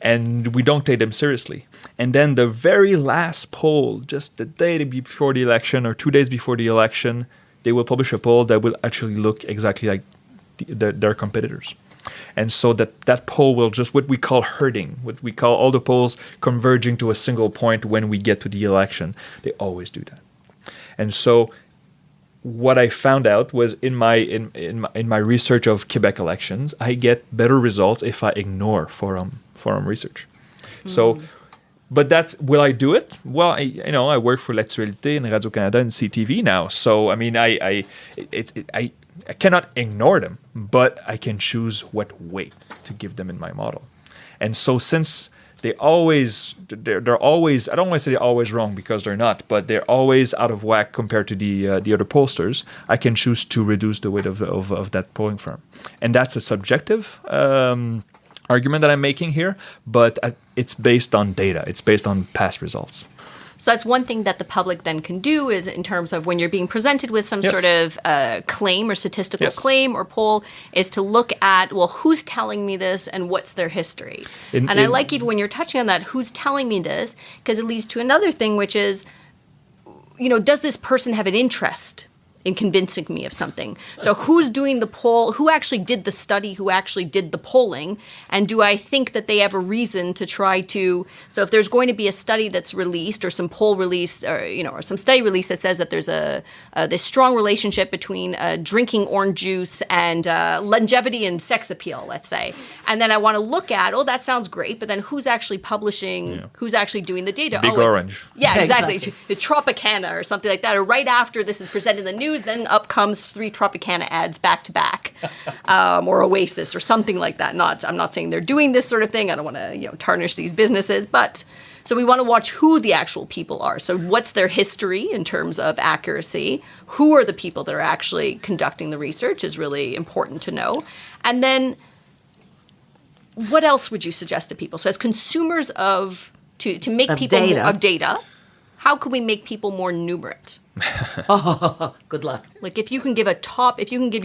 And we don't take them seriously. And then the very last poll, just the day before the election or 2 days before the election, they will publish a poll that will actually look exactly like their competitors. And so that poll will just what we call herding, what we call all the polls converging to a single point when we get to the election. They always do that. And so what I found out was in my research of Quebec elections, I get better results if I ignore forum research. So, but will I do it? Well, I work for L'Actualité and Radio-Canada and CTV now. So, I mean, I cannot ignore them, but I can choose what weight to give them in my model. And so since they're always, I don't want to say they're always wrong because they're not, but they're always out of whack compared to the other pollsters, I can choose to reduce the weight of that polling firm. And that's a subjective argument that I'm making here, but it's based on data. It's based on past results. So that's one thing that the public then can do is in terms of when you're being presented with some sort of claim or statistical claim or poll is to look at, well, who's telling me this and what's their history? I like even when you're touching on that, who's telling me this? Because it leads to another thing, which is, does this person have an interest in convincing me of something? So who's doing the poll? Who actually did the study? Who actually did the polling? And do I think that they have a reason to try to? So if there's going to be a study that's released, or some poll released, or some study released that says that there's this strong relationship between drinking orange juice and longevity and sex appeal, let's say, and then I want to look at, that sounds great, but then who's actually publishing? Yeah. Who's actually doing the data? Big orange. Yeah, exactly. The Tropicana or something like that, or right after this is presented in the news. Then up comes 3 Tropicana ads back to back, or Oasis or something like that. I'm not saying they're doing this sort of thing. I don't want to tarnish these businesses, but so we want to watch who the actual people are. So what's their history in terms of accuracy? Who are the people that are actually conducting the research is really important to know. And then what else would you suggest to people? So as consumers to make people of data, how can we make people more numerate? Good luck. Like if you can give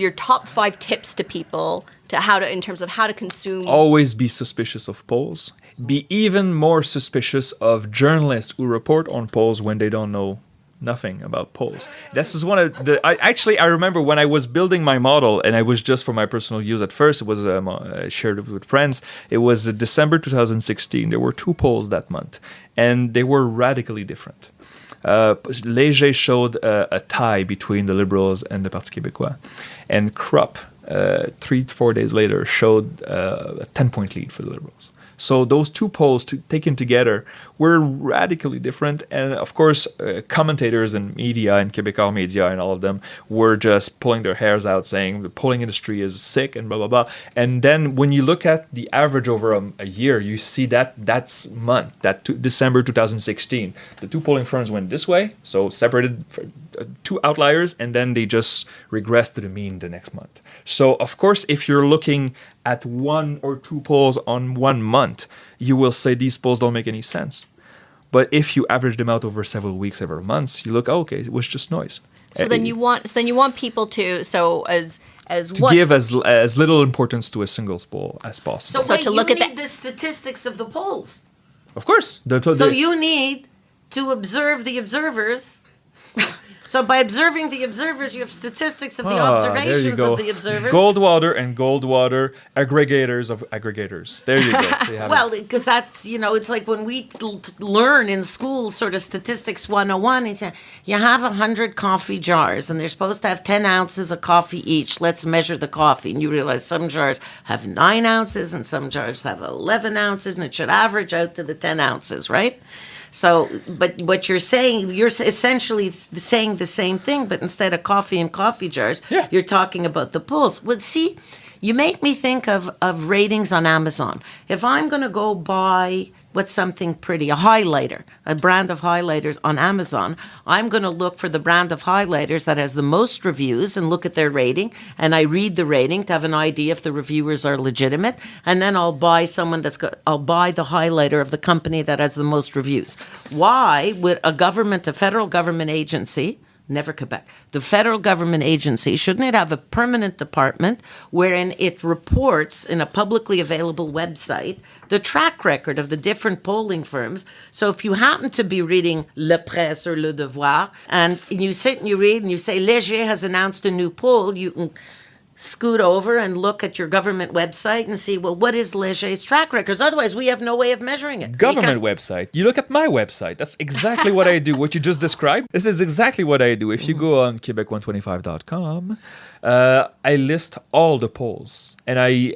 your top 5 tips to people in terms of how to consume. Always be suspicious of polls. Be even more suspicious of journalists who report on polls when they don't know nothing about polls. This is one of the. I remember when I was building my model, and I was just for my personal use at first. It was I shared it with friends. It was December 2016. There were 2 polls that month, and they were radically different. Léger showed a tie between the Liberals and the Parti québécois, and Krupp 3-4 days later showed a 10-point lead for the Liberals. So those 2 polls taken together were radically different. And of course, commentators and media and Québécois media and all of them were just pulling their hairs out saying the polling industry is sick and blah, blah, blah. And then when you look at the average over a year, you see that's month, December 2016. The 2 polling firms went this way, so separated for 2 outliers, and then they just regressed to the mean the next month. So of course, if you're looking at 1 or 2 polls on 1 month, you will say these polls don't make any sense. But if you average them out over several weeks, several months, you look, okay, it was just noise. So then you want people to give as little importance to a single poll as possible. So to look you at need the statistics of the polls. Of course. So you need to observe the observers. So by observing the observers, you have statistics of the observations of the observers. Goldwater, aggregators of aggregators. There you go. Well, because that's, it's like when we learn in school sort of statistics 101, it's you have 100 coffee jars and they're supposed to have 10 ounces of coffee each. Let's measure the coffee. And you realize some jars have 9 ounces and some jars have 11 ounces, and it should average out to the 10 ounces, right? So, but what you're saying, you're essentially saying the same thing, but instead of coffee in coffee jars, you're talking about the polls. Well, see, you make me think of ratings on Amazon. If I'm going to go buy what's something pretty, a highlighter, a brand of highlighters on Amazon, I'm going to look for the brand of highlighters that has the most reviews and look at their rating. And I read the rating to have an idea if the reviewers are legitimate. And then I'll buy I'll buy the highlighter of the company that has the most reviews. Why would a federal government agency, never Quebec, the federal government agency, shouldn't it have a permanent department wherein it reports in a publicly available website the track record of the different polling firms? So if you happen to be reading Le Presse or Le Devoir, and you sit and you read and you say, Léger has announced a new poll, you can scoot over and look at your government website and see, well, what is Léger's track records? Otherwise, we have no way of measuring it. Government website. You look at my website. That's exactly what I do. What you just described. This is exactly what I do. If you go on Quebec125.com, I list all the polls, and I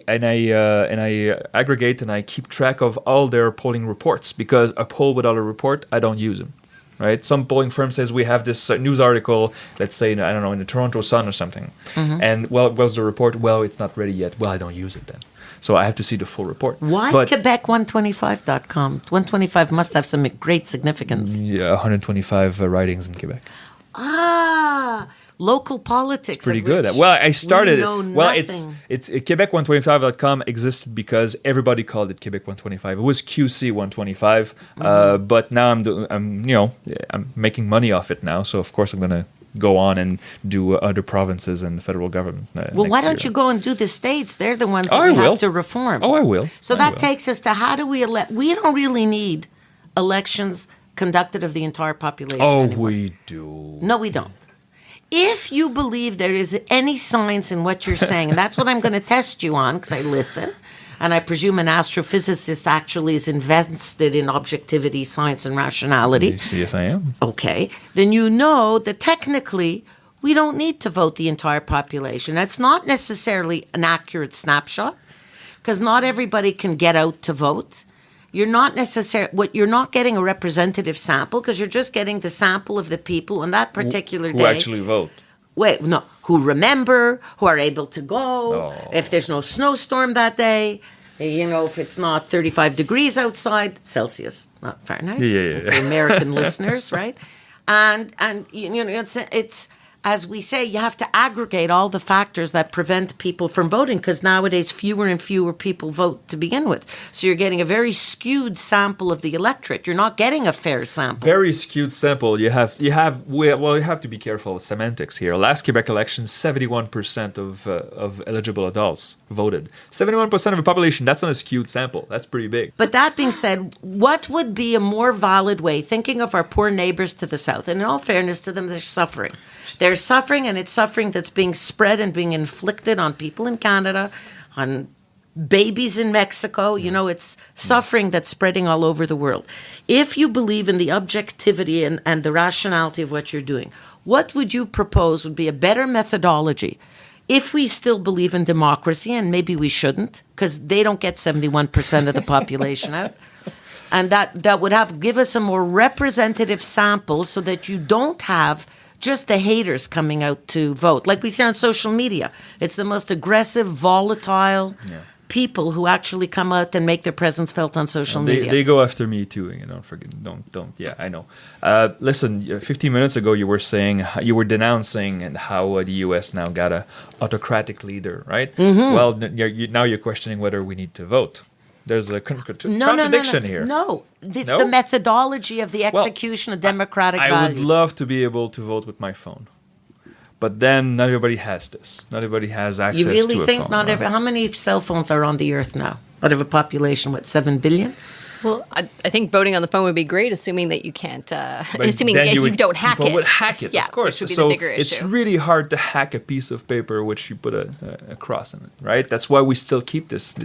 aggregate and I keep track of all their polling reports, because a poll without a report, I don't use them. Right? Some polling firm says we have this news article, let's say, in the Toronto Sun or something. Mm-hmm. And, well, what's the report? Well, it's not ready yet. Well, I don't use it then. So I have to see the full report. Why Quebec125.com? 125 must have some great significance. Yeah, 125 ridings in Quebec. Local politics. It's pretty good. Well, I started it. Well, it's Quebec125.com existed because everybody called it Quebec125. It was QC125, but now I'm making money off it now. So of course I'm going to go on and do other provinces and the federal government. Well, why don't you go and do the states? They're the ones that we have to reform. Oh, I will. So that takes us to how do we elect? We don't really need elections conducted of the entire population anymore. We do. No, we don't. If you believe there is any science in what you're saying, and that's what I'm going to test you on, because I listen, and I presume an astrophysicist actually is invested in objectivity, science, and rationality. Yes, I am. Okay. Then you know that technically we don't need to vote the entire population. That's not necessarily an accurate snapshot, because not everybody can get out to vote. You're not getting a representative sample, because you're just getting the sample of the people on that particular day. Who actually vote. Who remember, who are able to go. If there's no snowstorm that day, if it's not 35 degrees outside, Celsius, not Fahrenheit. Yeah. For American listeners, right? And it's as we say, you have to aggregate all the factors that prevent people from voting, because nowadays fewer and fewer people vote to begin with. So you're getting a very skewed sample of the electorate. You're not getting a fair sample. Very skewed sample. You have to be careful with semantics here. Last Quebec election, 71% of eligible adults voted. 71% of the population. That's not a skewed sample. That's pretty big. But that being said, what would be a more valid way, thinking of our poor neighbors to the south, and in all fairness to them, they're suffering. They're suffering, and it's suffering that's being spread and being inflicted on people in Canada, on babies in Mexico. You know, it's suffering that's spreading all over the world. If you believe in the objectivity and the rationality of what you're doing, what would you propose would be a better methodology? If we still believe in democracy, and maybe we shouldn't, because they don't get 71% of the population out, and that would give us a more representative sample so that you don't have just the haters coming out to vote. Like we see on social media, it's the most aggressive, volatile people who actually come out and make their presence felt on social media. They go after me too. Don't. Yeah, I know. Listen, 15 minutes ago you were saying, you were denouncing and how the U.S. now got a autocratic leader, right? Well, now you're questioning whether we need to vote. There's a contradiction here. No, it's the methodology of the execution of democratic values. I would love to be able to vote with my phone. But then not everybody has this. Not everybody has access to a phone. You really think not every... How many cell phones are on the earth now? Out of a population, 7 billion? Well, I think voting on the phone would be great, assuming that you can't, assuming you don't hack it. People would hack it, yeah, of course. Which would be so the bigger issue. It's really hard to hack a piece of paper which you put a cross in it, right? That's why we still keep this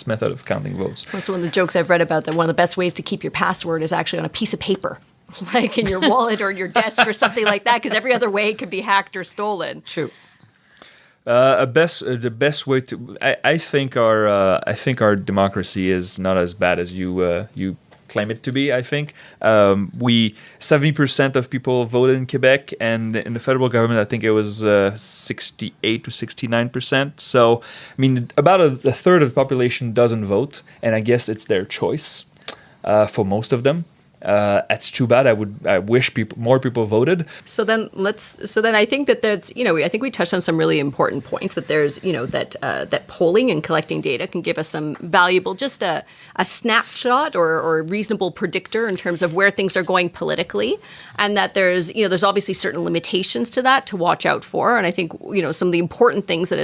method of counting votes. That's one of the jokes I've read about, that one of the best ways to keep your password is actually on a piece of paper, like in your wallet or in your desk or something like that, because every other way it could be hacked or stolen. True. The best way to I think our democracy is not as bad as you claim it to be. I think 70% of people voted in Quebec, and in the federal government, I think it was 68 to 69%. So I mean, about a third of the population doesn't vote, and I guess it's their choice for most of them. That's too bad. I wish more people voted. So then I think that that's, I think we touched on some really important points, that there's, that polling and collecting data can give us some valuable, just a snapshot or a reasonable predictor in terms of where things are going politically. And that there's obviously certain limitations to that to watch out for. And I think, some of the important things that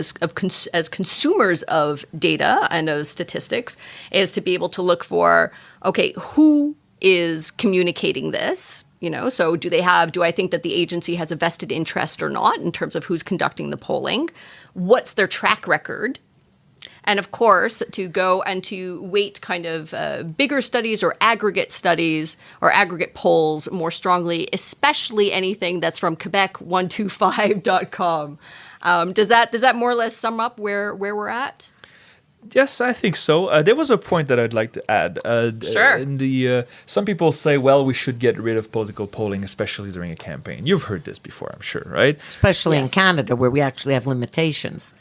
as consumers of data and of statistics is to be able to look for, okay, who is communicating this, so do I think that the agency has a vested interest or not in terms of who's conducting the polling? What's their track record? And of course, to go and to weight kind of bigger studies or aggregate studies or aggregate polls more strongly, especially anything that's from Quebec125.com. Does that more or less sum up where we're at? Yes, I think so. There was a point that I'd like to add. Sure. Some people say, well, we should get rid of political polling, especially during a campaign. You've heard this before, I'm sure, right? Especially in Canada, where we actually have limitations.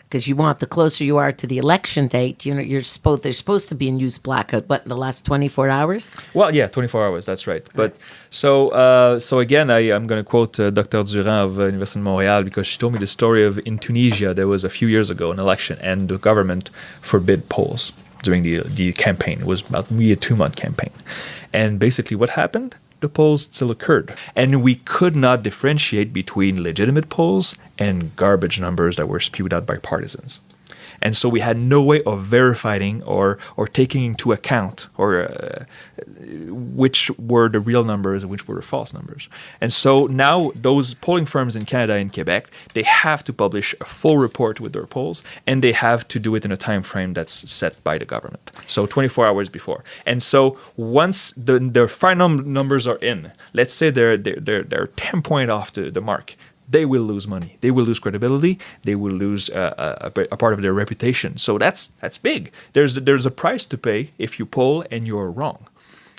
Because the closer you are to the election date, there's supposed to be a news blackout, in the last 24 hours? Well, yeah, 24 hours, that's right. But so again, I'm going to quote Dr. Durand of Université de Montréal, because she told me the story of in Tunisia, there was a few years ago an election, and the government forbid polls during the campaign. It was about maybe a 2-month campaign. And basically what happened? The polls still occurred. And we could not differentiate between legitimate polls and garbage numbers that were spewed out by partisans. And so we had no way of verifying or taking into account which were the real numbers and which were the false numbers. And so now those polling firms in Canada and Quebec, they have to publish a full report with their polls, and they have to do it in a time frame that's set by the government. So 24 hours before. And so once their final numbers are in, let's say they're 10 points off the mark, they will lose money. They will lose credibility. They will lose a part of their reputation. So that's big. There's a price to pay if you poll and you're wrong.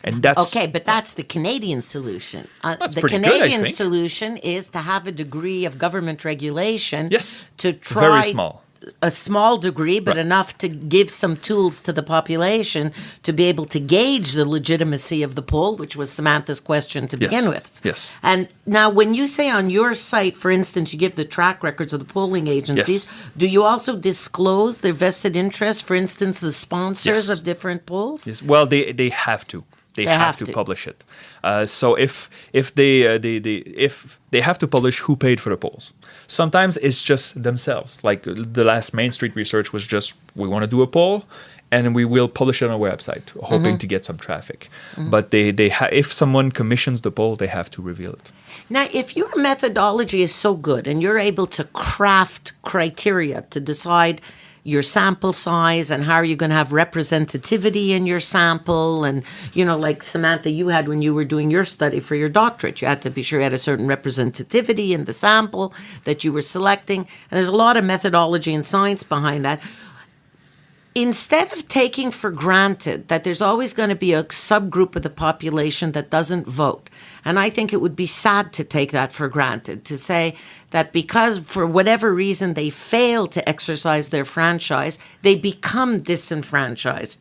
And that's okay, but that's the Canadian solution. That's the pretty Canadian good, I think. solution is to have a degree of government regulation. Yes, to try very small. a small degree, but enough to give some tools to the population to be able to gauge the legitimacy of the poll, which was Samantha's question to begin with. Yes. And now, when you say on your site, for instance, you give the track records of the polling agencies, do you also disclose their vested interest, for instance, the sponsors of different polls? Yes. Well, they have to. They have to publish it. So if they have to publish who paid for the polls. Sometimes it's just themselves. Like the last Main Street research was just, we want to do a poll, and we will publish it on our website, hoping to get some traffic. But if someone commissions the poll, they have to reveal it. Now, if your methodology is so good and you're able to craft criteria to decide your sample size and how are you going to have representativity in your sample, and, like Samantha, you had when you were doing your study for your doctorate, you had to be sure you had a certain representativity in the sample that you were selecting, and there's a lot of methodology and science behind that. Instead of taking for granted that there's always going to be a subgroup of the population that doesn't vote, and I think it would be sad to take that for granted, to say that because for whatever reason they fail to exercise their franchise, they become disenfranchised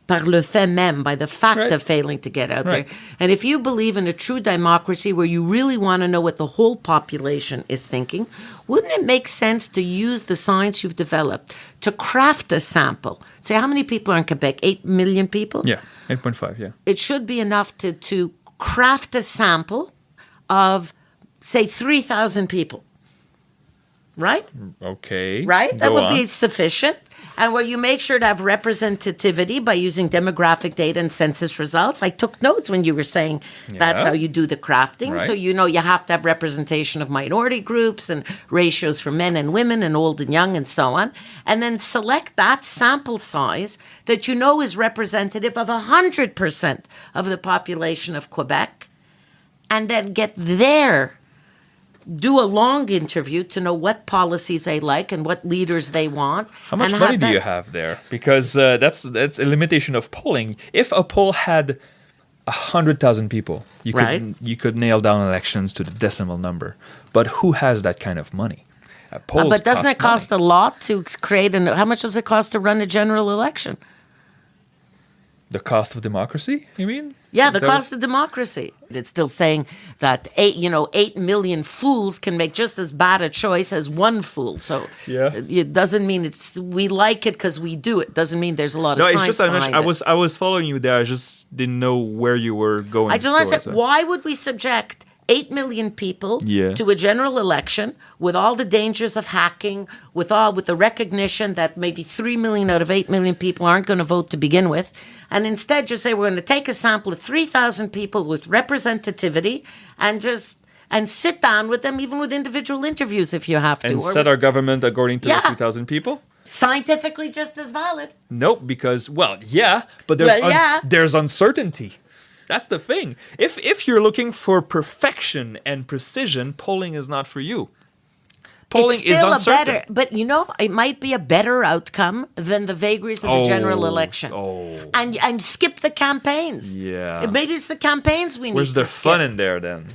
par le fait même, by the fact of failing to get out there. And if you believe in a true democracy where you really want to know what the whole population is thinking, wouldn't it make sense to use the science you've developed to craft a sample? Say, how many people are in Quebec? 8 million people? Yeah, 8.5, yeah. It should be enough to craft a sample of, say, 3,000 people. Right? Okay. Right? That Go would on. be sufficient. And where you make sure to have representativity by using demographic data and census results. I took notes when you were saying that's how you do the crafting. Right. So you have to have representation of minority groups and ratios for men and women and old and young and so on. And then select that sample size that you know is representative of 100% of the population of Quebec. And then do a long interview to know what policies they like and what leaders they want. How much money do you have there? Because that's a limitation of polling. If a poll had 100,000 people, you could nail down elections to the decimal number. But who has that kind of money? Polls but doesn't it cost money. a lot to create how much does it cost to run a general election? The cost of democracy, you mean? Yeah, the cost of democracy. It's still saying that 8 million fools can make just as bad a choice as one fool. So it doesn't mean we like it because we do it. Doesn't mean there's a lot of science behind it. I was following you there. I just didn't know where you were going. I just want to say, why would we subject 8 million people to a general election with all the dangers of hacking, with the recognition that maybe 3 million out of 8 million people aren't going to vote to begin with, and instead just say we're going to take a sample of 3,000 people with representativity and sit down with them, even with individual interviews if you have to. And set our government according to the 3,000 people? Scientifically just as valid. Nope, because, but there's uncertainty. That's the thing. If you're looking for perfection and precision, polling is not for you. Polling is uncertain. But it might be a better outcome than the vagaries of the general election. And skip the campaigns. Yeah. Maybe it's the campaigns we need to skip. Where's the fun in there then?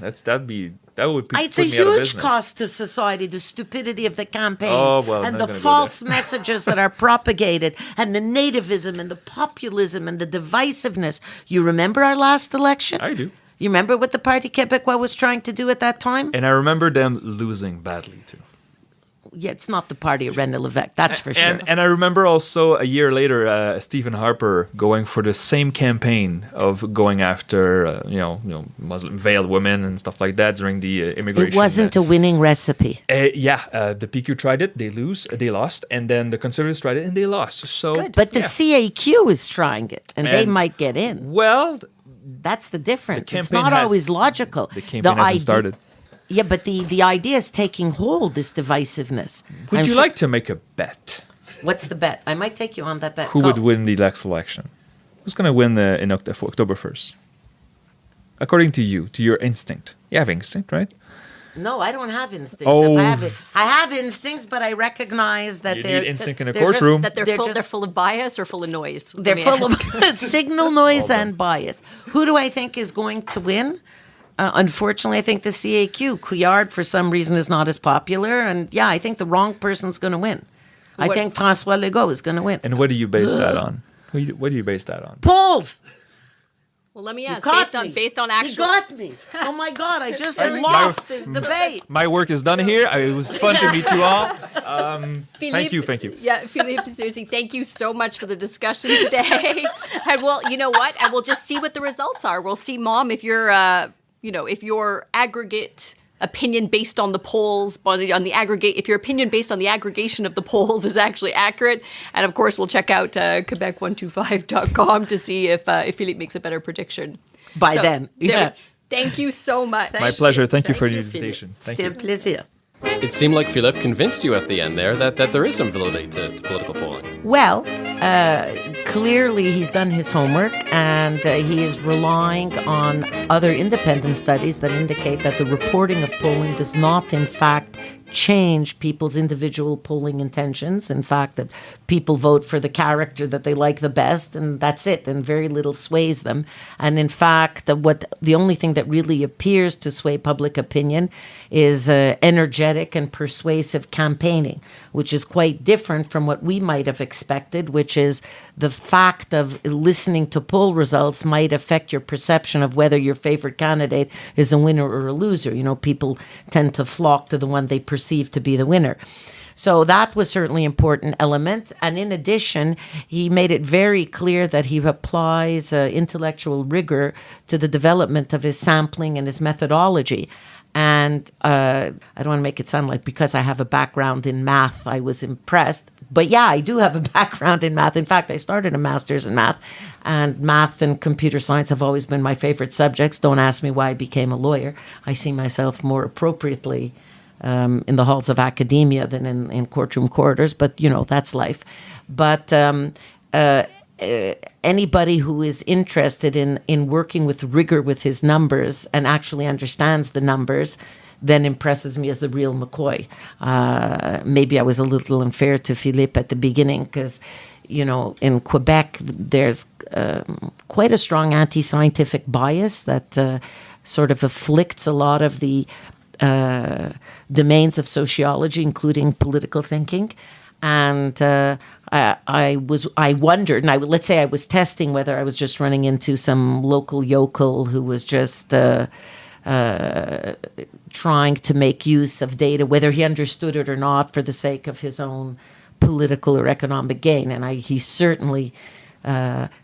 That would put it's a me out of huge business. cost to society, the stupidity of the campaigns and the go false messages that are propagated and the nativism and the populism and the divisiveness. You remember our last election? I do. You remember what the Parti Québécois was trying to do at that time? And I remember them losing badly too. Yeah, it's not the party of René Lévesque, that's for sure. And I remember also a year later, Stephen Harper going for the same campaign of going after, Muslim veiled women and stuff like that during the immigration. It wasn't a winning recipe. The PQ tried it, they lost, and then the Conservatives tried it and they lost. So, good. But the CAQ is trying it, and they might get in. Well, that's the difference. The it's not always logical. The campaign hasn't started. Yeah, but the idea is taking hold, this divisiveness. Would you like to make a bet? What's the bet? I might take you on that bet. Who would win the next election? Who's going to win in October 1st? According to you, to your instinct. You have instinct, right? No, I don't have instincts. Oh. I have instincts, but I recognize that you they're... need instinct in a courtroom. They're full of bias or full of noise? They're full of signal noise and bias. Who do I think is going to win? Unfortunately, I think the CAQ. Couillard, for some reason, is not as popular. And I think the wrong person's going to win. I think François Legault is going to win. And what do you base that on? What do you base that on? Polls. Well, let me You ask, caught me. based on He actual. got me. Oh my God! I just lost this debate. My work is done here. It was fun to meet you all. Thank you. Yeah, Philippe, seriously, thank you so much for the discussion today. And well, you know what? And we'll just see what the results are. We'll see, Mom, if you're, if your aggregate opinion based on the polls, if your opinion based on the aggregation of the polls is actually accurate. And of course, we'll check out Quebec125.com to see if Philippe makes a better prediction. By then, yeah. Thank you so much. My pleasure. Thank you for the invitation. Thank C'était you. un plaisir. It seemed like Philippe convinced you at the end there that there is some validity to political polling. Well, clearly he's done his homework, and he is relying on other independent studies that indicate that the reporting of polling does not, in fact, change people's individual polling intentions. In fact, that people vote for the character that they like the best, and that's it, and very little sways them. And in fact, the only thing that really appears to sway public opinion is energetic and persuasive campaigning, which is quite different from what we might have expected, which is the fact of listening to poll results might affect your perception of whether your favorite candidate is a winner or a loser. You know, people tend to flock to the one they perceive to be the winner. So that was certainly an important element. And in addition, he made it very clear that he applies intellectual rigor to the development of his sampling and his methodology. And I don't want to make it sound like because I have a background in math, I was impressed. But yeah, I do have a background in math. In fact, I started a master's in math, and math and computer science have always been my favorite subjects. Don't ask me why I became a lawyer. I see myself more appropriately in the halls of academia than in courtroom corridors, but, you know, that's life. But anybody who is interested in working with rigor with his numbers and actually understands the numbers then impresses me as the real McCoy. Maybe I was a little unfair to Philippe at the beginning because, you know, in Quebec, there's quite a strong anti-scientific bias that sort of afflicts a lot of the domains of sociology, including political thinking. And I wondered, and let's say I was testing whether I was just running into some local yokel who was just trying to make use of data, whether he understood it or not, for the sake of his own political or economic gain. And he certainly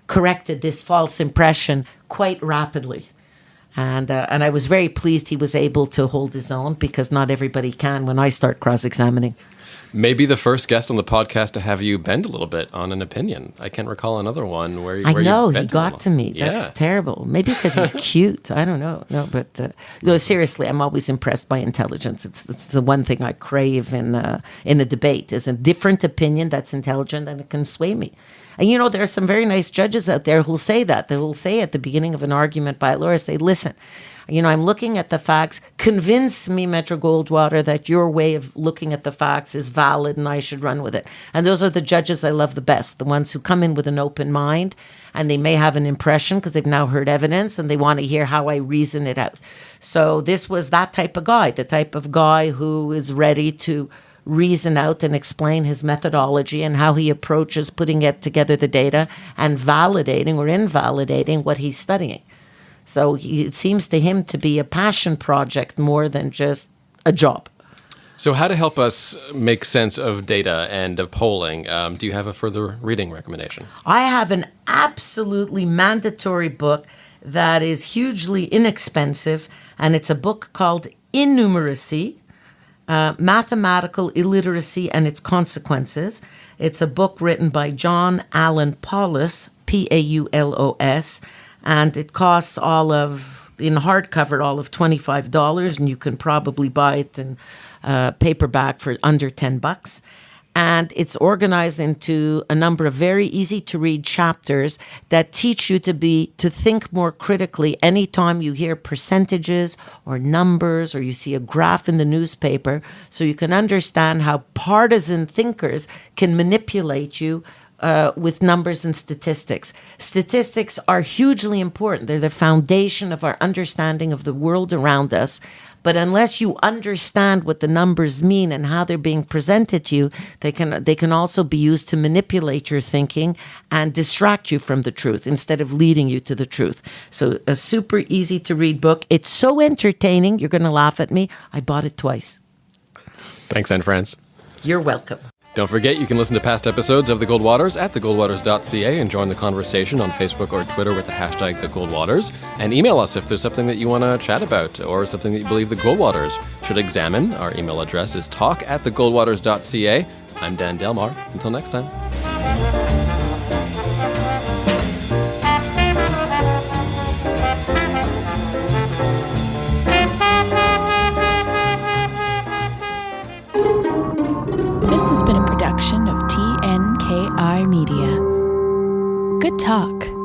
corrected this false impression quite rapidly. And I was very pleased he was able to hold his own, because not everybody can when I start cross-examining. Maybe the first guest on the podcast to have you bend a little bit on an opinion. I can't recall another one where I know, you he bent got to me. Yeah. That's terrible. Maybe because he's cute. I don't know. No, but no, seriously, I'm always impressed by intelligence. It's the one thing I crave in a debate, is a different opinion that's intelligent and it can sway me. And, you know, there are some very nice judges out there who'll say that. They will say at the beginning of an argument by a lawyer, say, listen, you know, I'm looking at the facts. Convince me, Metro Goldwater, that your way of looking at the facts is valid and I should run with it. And those are the judges I love the best, the ones who come in with an open mind, and they may have an impression because they've now heard evidence and they want to hear how I reason it out. So this was that type of guy, the type of guy who is ready to reason out and explain his methodology and how he approaches putting it together, the data, and validating or invalidating what he's studying. So it seems to him to be a passion project more than just a job. So how to help us make sense of data and of polling, do you have a further reading recommendation? I have an absolutely mandatory book that is hugely inexpensive, and it's a book called Innumeracy, Mathematical Illiteracy and Its Consequences. It's a book written by John Allen Paulus, Paulos, and it costs in hardcover, all of $25, and you can probably buy it in paperback for under $10. And it's organized into a number of very easy to read chapters that teach you to think more critically anytime you hear percentages or numbers or you see a graph in the newspaper, so you can understand how partisan thinkers can manipulate you with numbers and statistics. Statistics are hugely important. They're the foundation of our understanding of the world around us. But unless you understand what the numbers mean and how they're being presented to you, they can also be used to manipulate your thinking and distract you from the truth instead of leading you to the truth. So a super easy to read book. It's so entertaining. You're going to laugh at me. I bought it twice. Thanks, Anne France. You're welcome. Don't forget, you can listen to past episodes of The Goldwaters at thegoldwaters.ca and join the conversation on Facebook or Twitter with the hashtag TheGoldwaters. And email us if there's something that you want to chat about or something that you believe the Goldwaters should examine. Our email address is talk@thegoldwaters.ca. I'm Dan Delmar. Until next time. This has been a production of TNKR Media. Good talk.